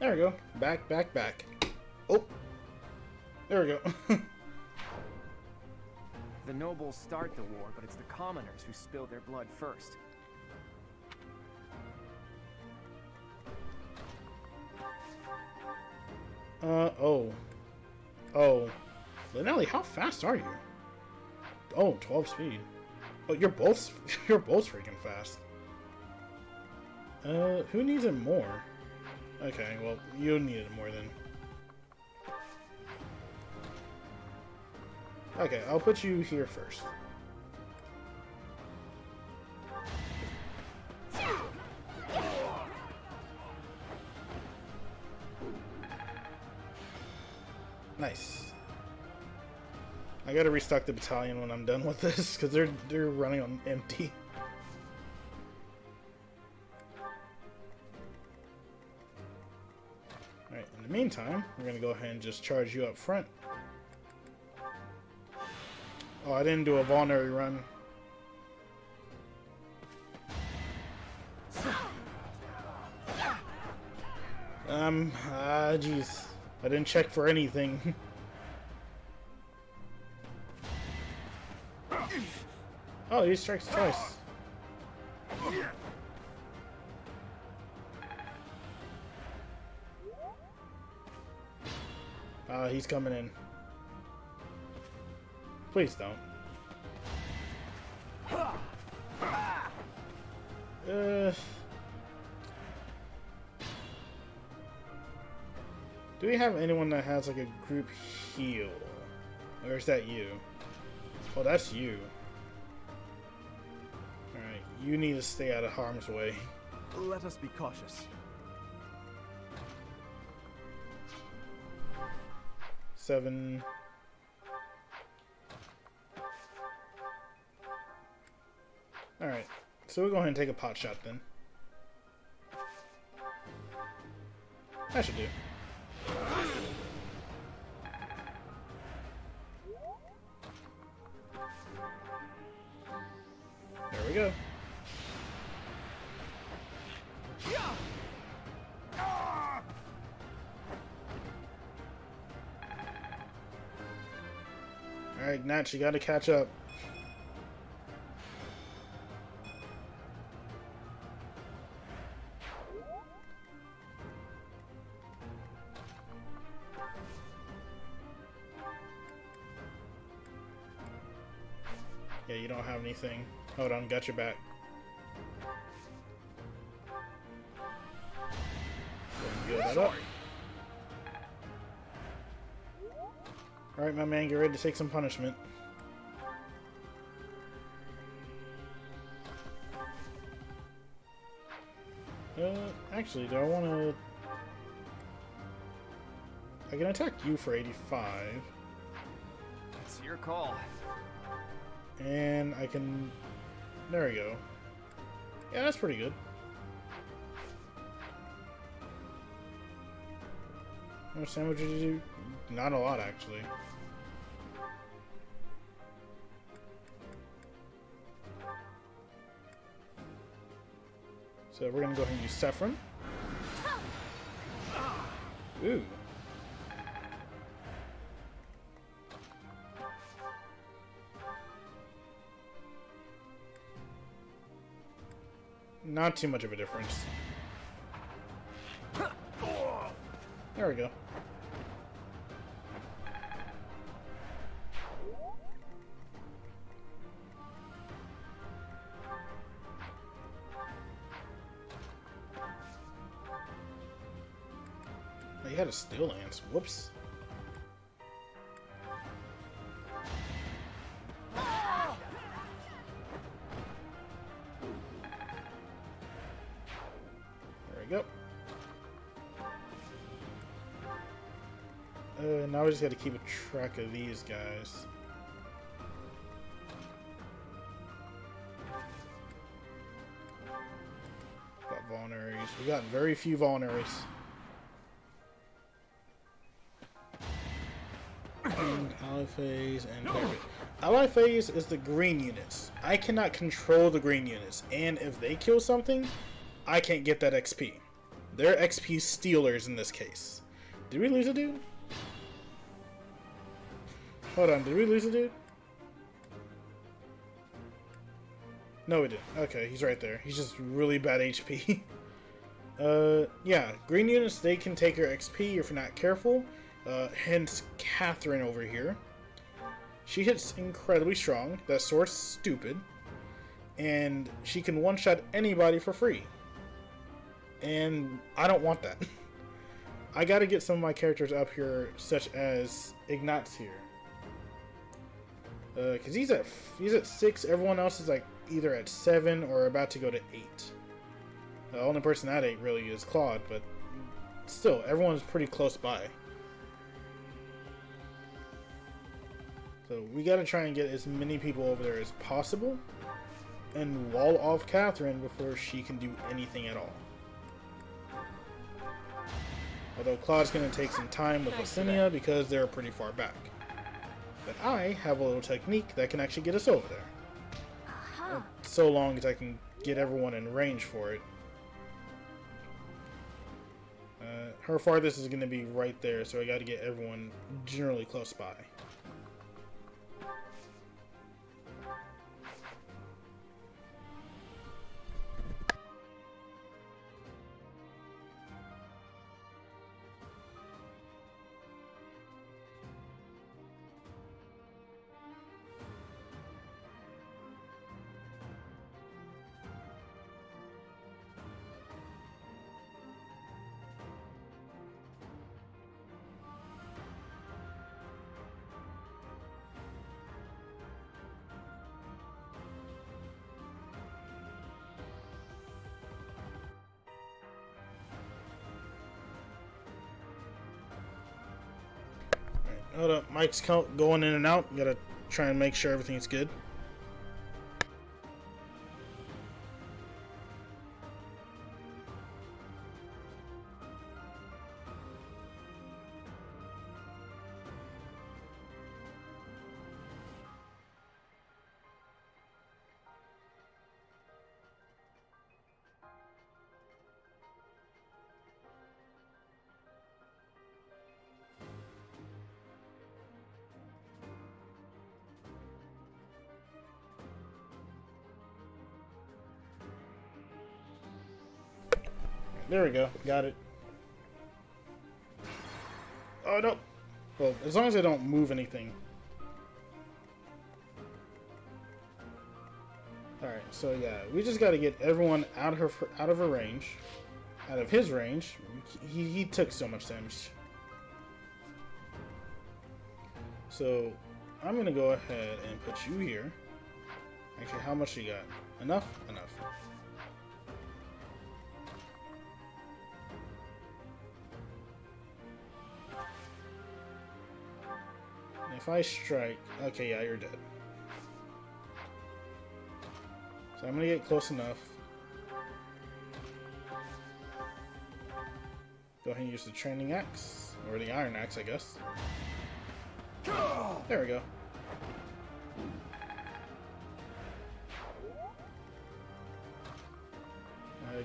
There we go. Back, back, back. Oh! There we go. The nobles start the war, but it's the commoners who spill their blood first. Oh. Oh. Linelli, how fast are you? Oh, 12 speed. Oh, you're both freaking fast. Who needs it more? Okay, well, you need it more then. Okay, I'll put you here first. Nice. I gotta restock the battalion when I'm done with this, because they're running on empty. Alright, in the meantime, we're gonna go ahead and just charge you up front. Oh, I didn't do a vulnerary run. Jeez. I didn't check for anything. Oh, he strikes twice. He's coming in. Please don't. Do we have anyone that has like a group heal? Or is that you? Oh, that's you. Alright, you need to stay out of harm's way. Let us be cautious. 7. Alright, so we'll go ahead and take a pot shot then. That should do. There we go. Alright, Nat, you gotta catch up. Yeah, you don't have anything. Hold on, got your back. Go that up. Alright, my man, get ready to take some punishment. Actually, do I want to... I can attack you for 85. It's your call. And I can... There we go. Yeah, that's pretty good. How much damage did you do? Not a lot, actually. So we're gonna go ahead and use Saffron. Ooh. Not too much of a difference. There we go. Oh, you had a steel lance. Whoops. Yep. Now we just gotta keep a track of these guys. Got vulneraries. We got very few vulneraries. And ally phase and perfect. Ally phase is the green units. I cannot control the green units, and if they kill something, I can't get that XP. They're XP stealers in this case. Did we lose a dude? Hold on, did we lose a dude? No, we didn't. Okay, he's right there. He's just really bad HP. Yeah, green units, they can take your XP if you're not careful. Hence, Catherine over here. She hits incredibly strong. That sword's stupid. And she can one-shot anybody for free. And I don't want that. I gotta get some of my characters up here, such as Ignat's here. Cause he's at 6. Everyone else is like either at 7 or about to go to 8. The only person at 8 really is Claude, but still, everyone's pretty close by. So we gotta try and get as many people over there as possible, and wall off Catherine before she can do anything at all. Although Claude's going to take some time with Licinia because they're pretty far back. But I have a little technique that can actually get us over there. So long as I can get everyone in range for it. Her farthest is going to be right there, so I got to get everyone generally close by. Hold up, Mike's going in and out. Gotta try and make sure everything's good. There we go. Got it. Oh, no. Well, as long as I don't move anything. Alright, so yeah, we just gotta get everyone out of her range. Out of his range. He took so much damage. So, I'm gonna go ahead and put you here. Actually, how much you got? Enough? Enough. If I strike... Okay, yeah, you're dead. So I'm gonna get close enough. Go ahead and use the training axe, or the iron axe, I guess. There we go.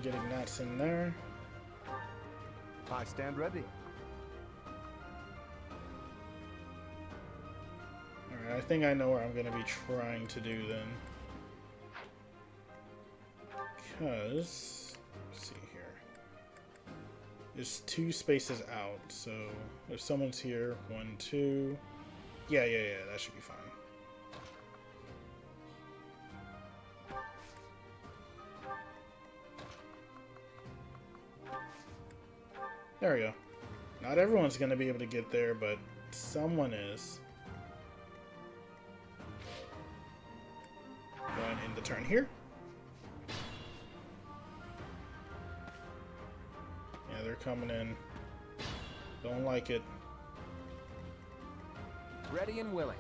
Getting Nats in there. I stand ready. Alright, I think I know where I'm going to be trying to do then. Because, let's see here. There's 2 spaces out, so if someone's here, 1, 2. Yeah, that should be fine. There we go. Not everyone's going to be able to get there, but someone is. Going in the turn here. Yeah, they're coming in. Don't like it. Ready and willing.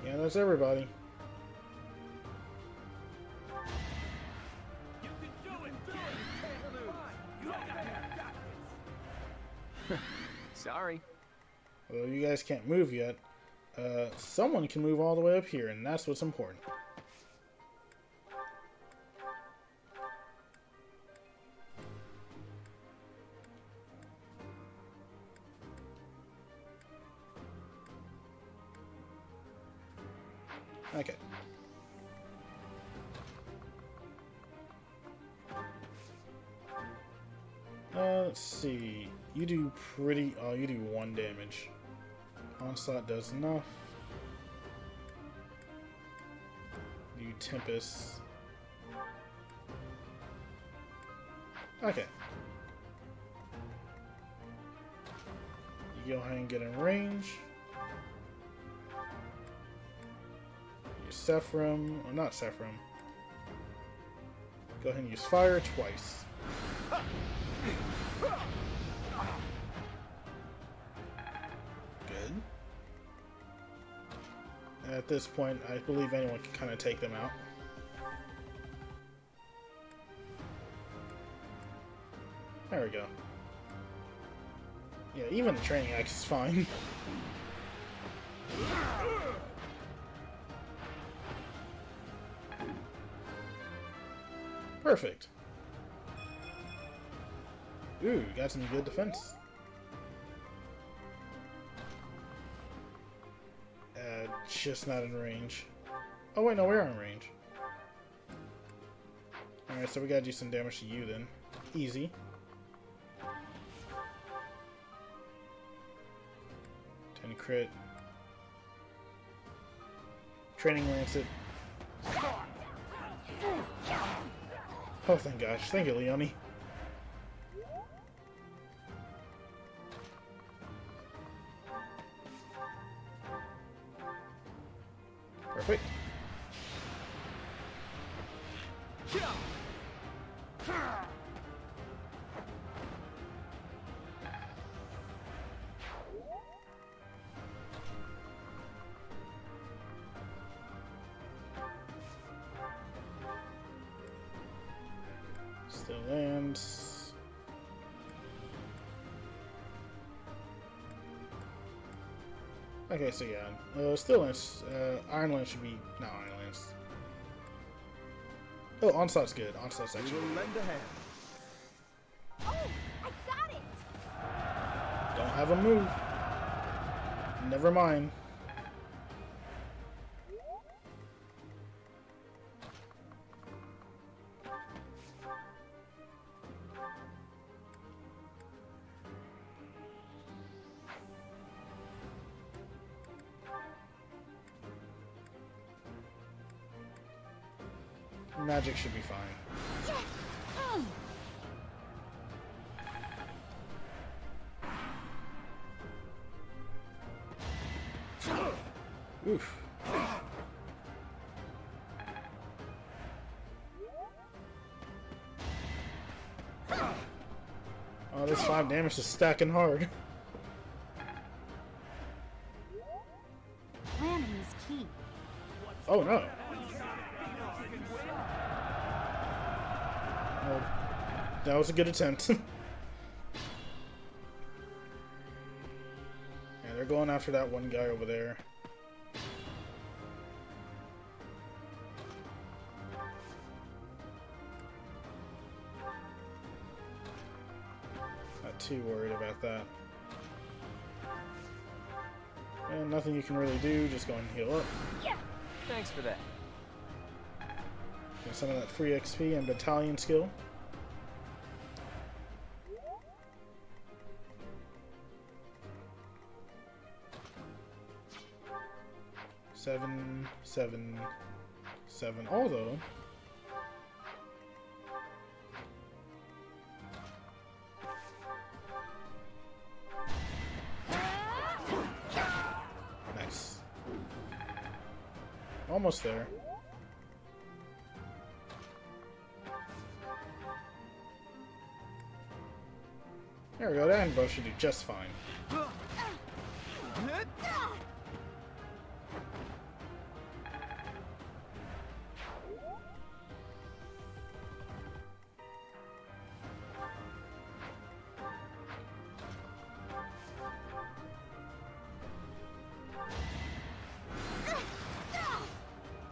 Yeah, that's everybody. You can do it! Do it! You can't lose! Sorry. Although you guys can't move yet, someone can move all the way up here, and that's what's important. Okay. Let's see. You do pretty... Oh, you do 1 damage. Onslaught does enough. You Tempest. Okay. You go ahead and get in range. Sephram, or not Sephram. Go ahead and use fire twice. Good. At this point, I believe anyone can kind of take them out. There we go. Yeah, even the training axe is fine. Perfect. Ooh, got some good defense. Just not in range. Oh wait, no, we are in range. Alright, so we gotta do some damage to you then. Easy. Crit. Training Lancet. Oh, thank gosh. Thank you, Leone. Perfect. Still lands. Okay, so yeah, still lands. Iron Lance should be no Iron Lance. Oh, Onslaught's good. Onslaught's actually. We will lend a hand. Oh, I got it! Don't have a move. Never mind. Magic should be fine. Yes! Oof. Oh, this 5 damage is stacking hard. Oh no. Well, that was a good attempt. Yeah, they're going after that one guy over there. Not too worried about that. And nothing you can really do, just go and heal up. Yeah. Thanks for that. Get some of that free XP and battalion skill. Seven, 7, 7. Although nice. Almost there. There we go, that bow should do just fine.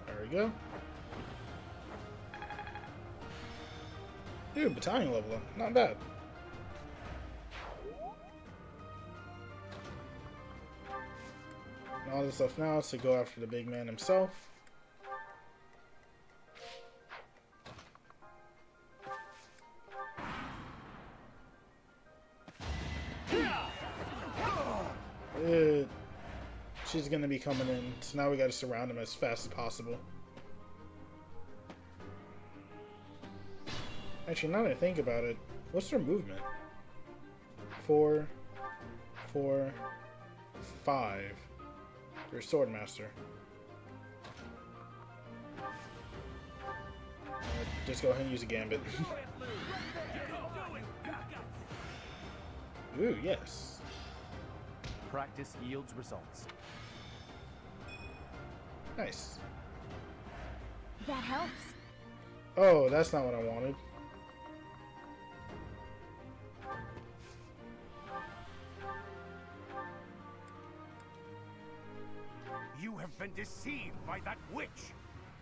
There we go. Dude, battalion level up. Not bad. And all this stuff now is to go after the big man himself. She's gonna be coming in, so now we gotta surround him as fast as possible. Actually, now that I think about it, what's their movement? 4, 4, 5. Your Swordmaster. Just go ahead and use a gambit. Ooh, yes. Practice yields results. Nice. That helps. Oh, that's not what I wanted. You have been deceived by that witch.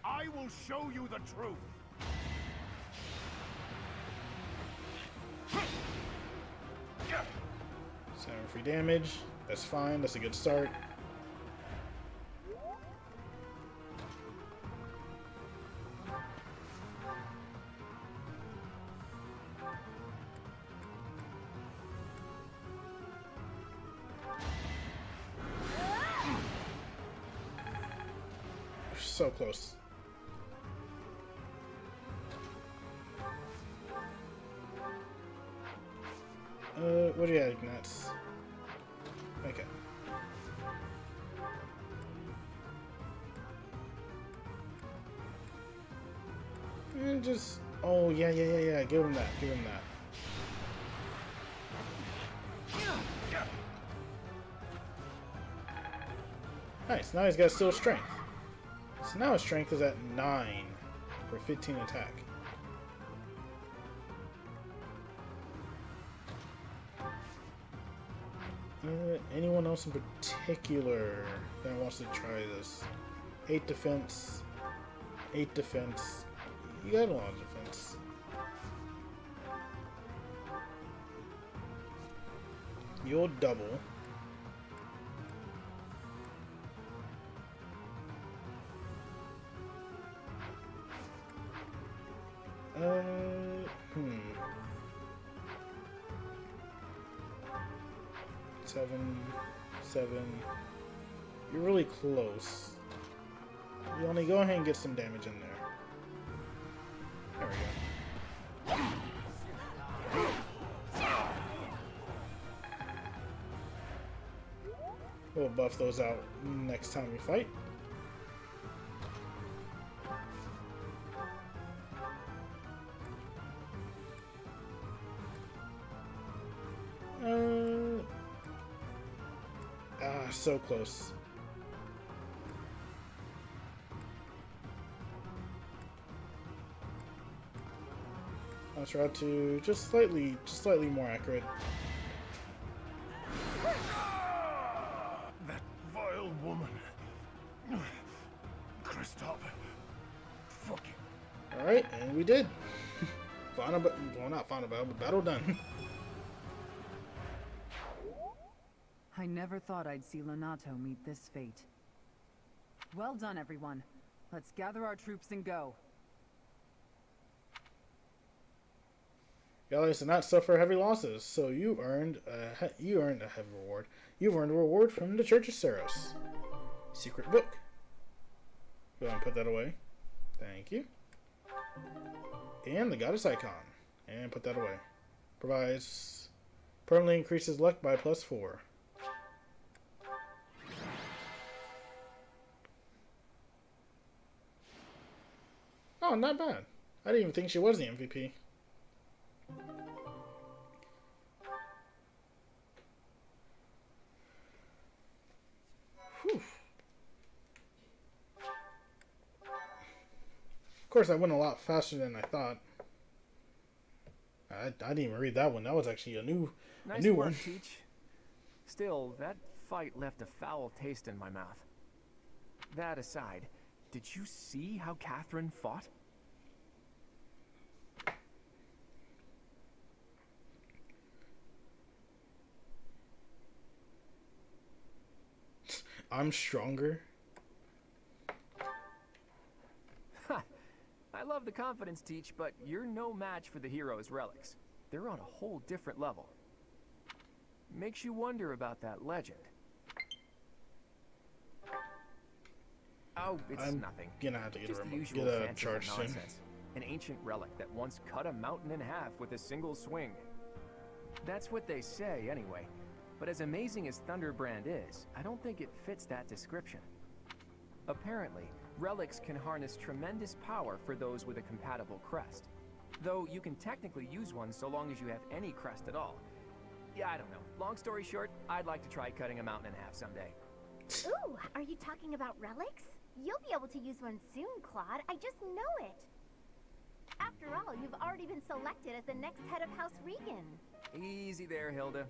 I will show you the truth. 7 free damage. That's fine. That's a good start. So close. What do you have, Ignatz? Okay. And just, oh yeah, give him that, give him that. Nice, now he's got still strength. So now his strength is at 9 for 15 attack. Anyone else in particular that wants to try this? 8 defense, 8 defense. You got a lot of defense. You'll double. Seven. You're really close. You only go ahead and get some damage in there. There we go. We'll buff those out next time we fight. So close. Let's route to just slightly more accurate. That vile woman. Kristoff. Fucking. Alright, and we did. Final, well, not final battle, but battle done. I never thought I'd see Lonato meet this fate. Well done, everyone. Let's gather our troops and go. Galleys did not suffer heavy losses, so you earned a heavy reward. You've earned a reward from the Church of Saros. Secret book. Go ahead and put that away. Thank you. And the goddess icon. And put that away. Provides permanently increases luck by +4. Oh, not bad. I didn't even think she was the MVP. Whew. Of course, I went a lot faster than I thought. I didn't even read that one. That was actually a new work, one. Teach. Still, that fight left a foul taste in my mouth. That aside, did you see how Catherine fought? I'm stronger. Ha! I love the confidence, Teach, but you're no match for the hero's relics. They're on a whole different level. Makes you wonder about that legend. Oh, it's nothing. Gonna have to get just a the remote. usual Get a fanciful charge soon. nonsense. An ancient relic that once cut a mountain in half with a single swing. That's what they say, anyway. But as amazing as Thunderbrand is, I don't think it fits that description. Apparently, relics can harness tremendous power for those with a compatible crest. Though you can technically use one so long as you have any crest at all. Yeah, I don't know. Long story short, I'd like to try cutting a mountain in half someday. Ooh, are you talking about relics? You'll be able to use one soon, Claude. I just know it. After all, you've already been selected as the next head of House Regan. Easy there, Hilda.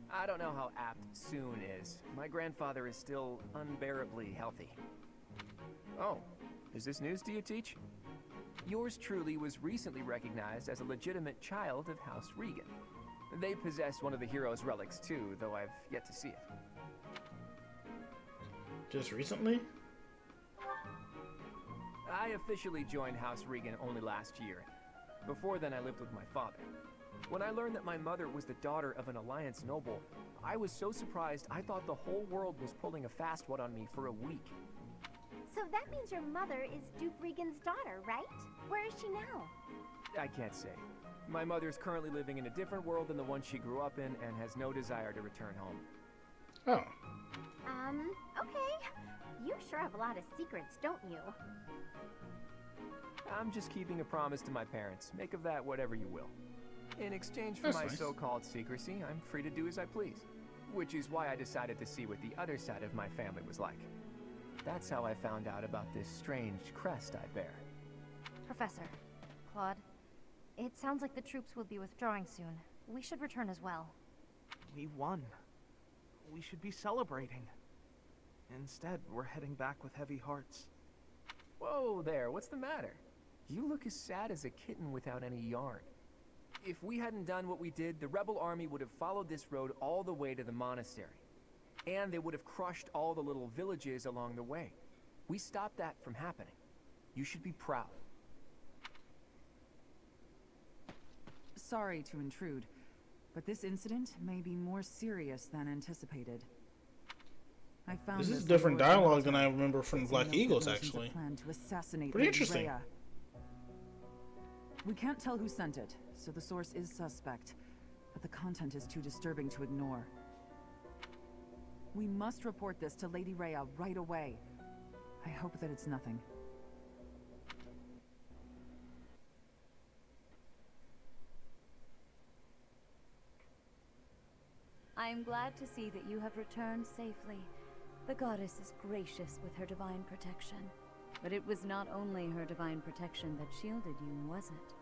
I don't know how apt soon is. My grandfather is still unbearably healthy. Oh, is this news to you, Teach? Yours truly was recently recognized as a legitimate child of House Regan. They possess one of the hero's relics too, though I've yet to see it. Just recently? I officially joined House Regan only last year. Before then, I lived with my father. When I learned that my mother was the daughter of an Alliance noble, I was so surprised I thought the whole world was pulling a fast one on me for a week. So that means your mother is Duke Regan's daughter, right? Where is she now? I can't say. My mother's currently living in a different world than the one she grew up in and has no desire to return home. Oh. Okay. You sure have a lot of secrets, don't you? I'm just keeping a promise to my parents. Make of that whatever you will. In exchange for That's my nice. so-called secrecy, I'm free to do as I please. Which is why I decided to see what the other side of my family was like. That's how I found out about this strange crest I bear. Professor, Claude, it sounds like the troops will be withdrawing soon. We should return as well. We won. We should be celebrating. Instead, we're heading back with heavy hearts. Whoa there, what's the matter? You look as sad as a kitten without any yarn. If we hadn't done what we did, the rebel army would have followed this road all the way to the monastery. And they would have crushed all the little villages along the way. We stopped that from happening. You should be proud. Sorry to intrude, but this incident may be more serious than anticipated. I found This is on different Lord dialogue Lonato, than I remember from placing Black no Eagles, promotions of actually. plan to assassinate Pretty Lady interesting. Rhea. We can't tell who sent it, so the source is suspect, but the content is too disturbing to ignore. We must report this to Lady Rhea right away. I hope that it's nothing. I am glad to see that you have returned safely. The goddess is gracious with her divine protection. But it was not only her divine protection that shielded you, was it?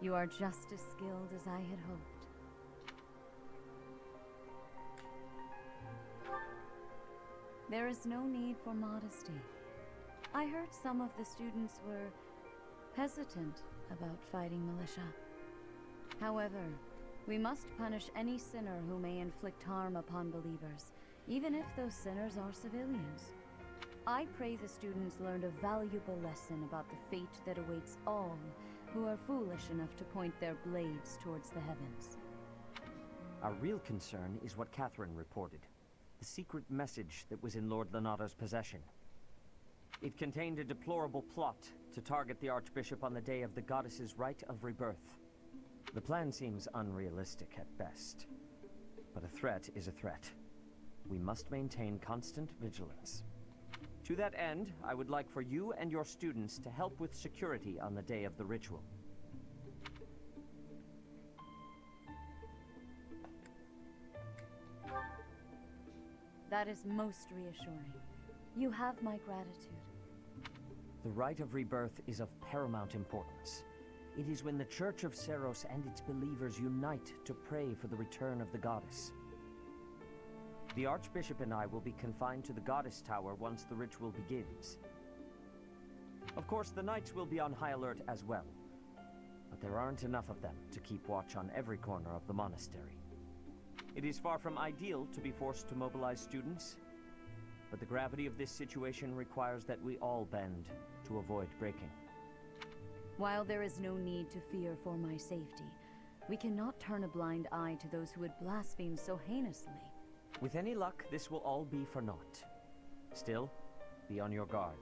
You are just as skilled as I had hoped. There is no need for modesty. I heard some of the students were hesitant about fighting militia. However, we must punish any sinner who may inflict harm upon believers, even if those sinners are civilians. I pray the students learned a valuable lesson about the fate that awaits all who are foolish enough to point their blades towards the heavens. Our real concern is what Catherine reported. The secret message that was in Lord Lonato's possession. It contained a deplorable plot to target the Archbishop on the day of the goddess's rite of rebirth. The plan seems unrealistic at best, but a threat is a threat. We must maintain constant vigilance. To that end, I would like for you and your students to help with security on the day of the ritual. That is most reassuring. You have my gratitude. The rite of rebirth is of paramount importance. It is when the Church of Seiros and its believers unite to pray for the return of the goddess. The Archbishop and I will be confined to the Goddess Tower once the ritual begins. Of course, the Knights will be on high alert as well, but there aren't enough of them to keep watch on every corner of the monastery. It is far from ideal to be forced to mobilize students, but the gravity of this situation requires that we all bend to avoid breaking. While there is no need to fear for my safety, we cannot turn a blind eye to those who would blaspheme so heinously. With any luck, this will all be for naught. Still, be on your guard.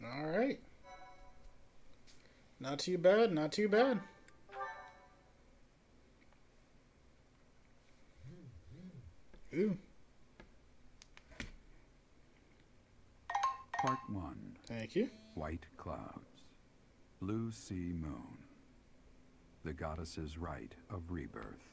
All right. Not too bad, not too bad. Ooh. Part 1. Thank you. White clouds. Blue sea moon. The goddess's rite of rebirth.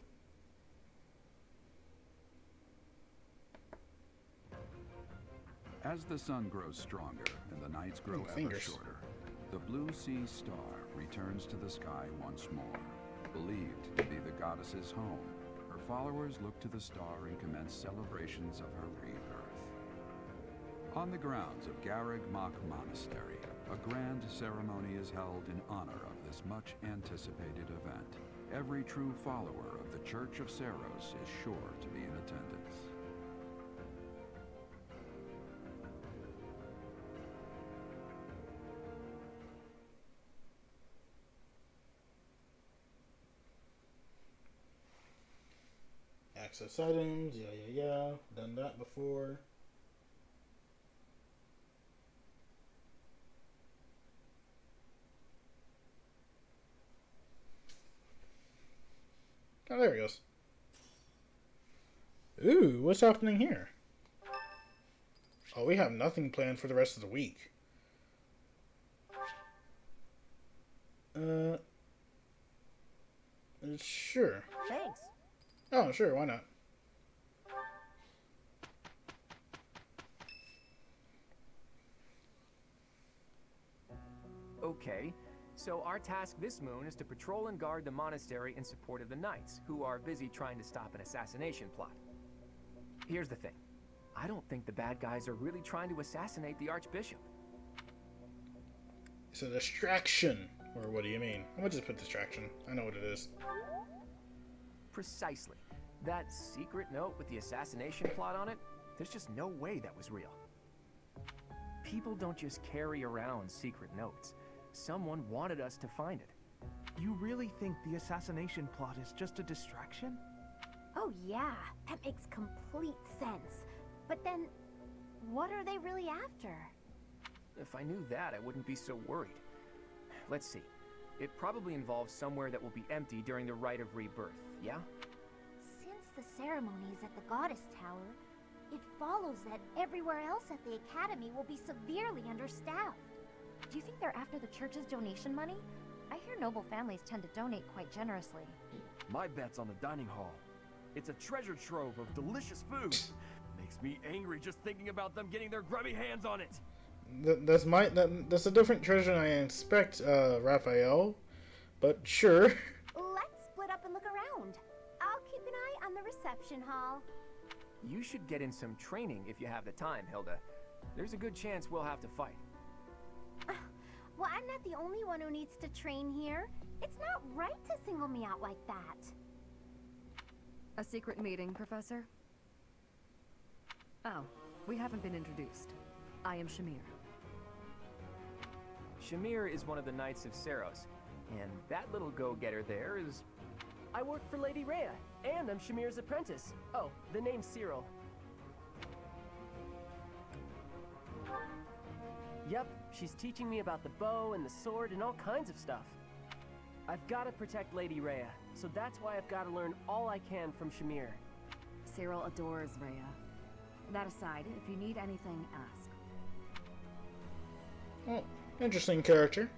As the sun grows stronger and the nights grow ever shorter, the blue sea star returns to the sky once more. Believed to be the goddess's home, her followers look to the star and commence celebrations of her rebirth. On the grounds of Garreg Mach Monastery, a grand ceremony is held in honor of this much-anticipated event. Every true follower of the Church of Seiros is sure to be in attendance. Access items, yeah. Done that before. Oh, there he goes. Ooh, what's happening here? Oh, we have nothing planned for the rest of the week. Sure. Thanks. Oh, sure, why not? Okay, so our task this moon is to patrol and guard the monastery in support of the Knights, who are busy trying to stop an assassination plot. Here's the thing. I don't think the bad guys are really trying to assassinate the Archbishop. It's a distraction. Or what do you mean? I'm gonna just put distraction. I know what it is. Precisely. That secret note with the assassination plot on it, there's just no way that was real. People don't just carry around secret notes. Someone wanted us to find it. You really think the assassination plot is just a distraction? Oh yeah, that makes complete sense. But then, what are they really after? If I knew that, I wouldn't be so worried. Let's see. It probably involves somewhere that will be empty during the Rite of Rebirth, yeah? Since the ceremony is at the Goddess Tower, it follows that everywhere else at the Academy will be severely understaffed. Do you think they're after the church's donation money? I hear noble families tend to donate quite generously. My bet's on the dining hall. It's a treasure trove of delicious food. Makes me angry just thinking about them getting their grubby hands on it. That's a different treasure than I expect, Raphael. But sure. Let's split up and look around. I'll keep an eye on the reception hall. You should get in some training if you have the time, Hilda. There's a good chance we'll have to fight. Well, I'm not the only one who needs to train here. It's not right to single me out like that. A secret meeting, Professor? Oh, we haven't been introduced. I am Shamir. Shamir is one of the Knights of Seros, and that little go-getter there is... I work for Lady Rhea, and I'm Shamir's apprentice. Oh, the name's Cyril. Yep, she's teaching me about the bow and the sword and all kinds of stuff. I've got to protect Lady Rhea, so that's why I've got to learn all I can from Shamir. Cyril adores Rhea. That aside, if you need anything, ask. Oh, interesting character.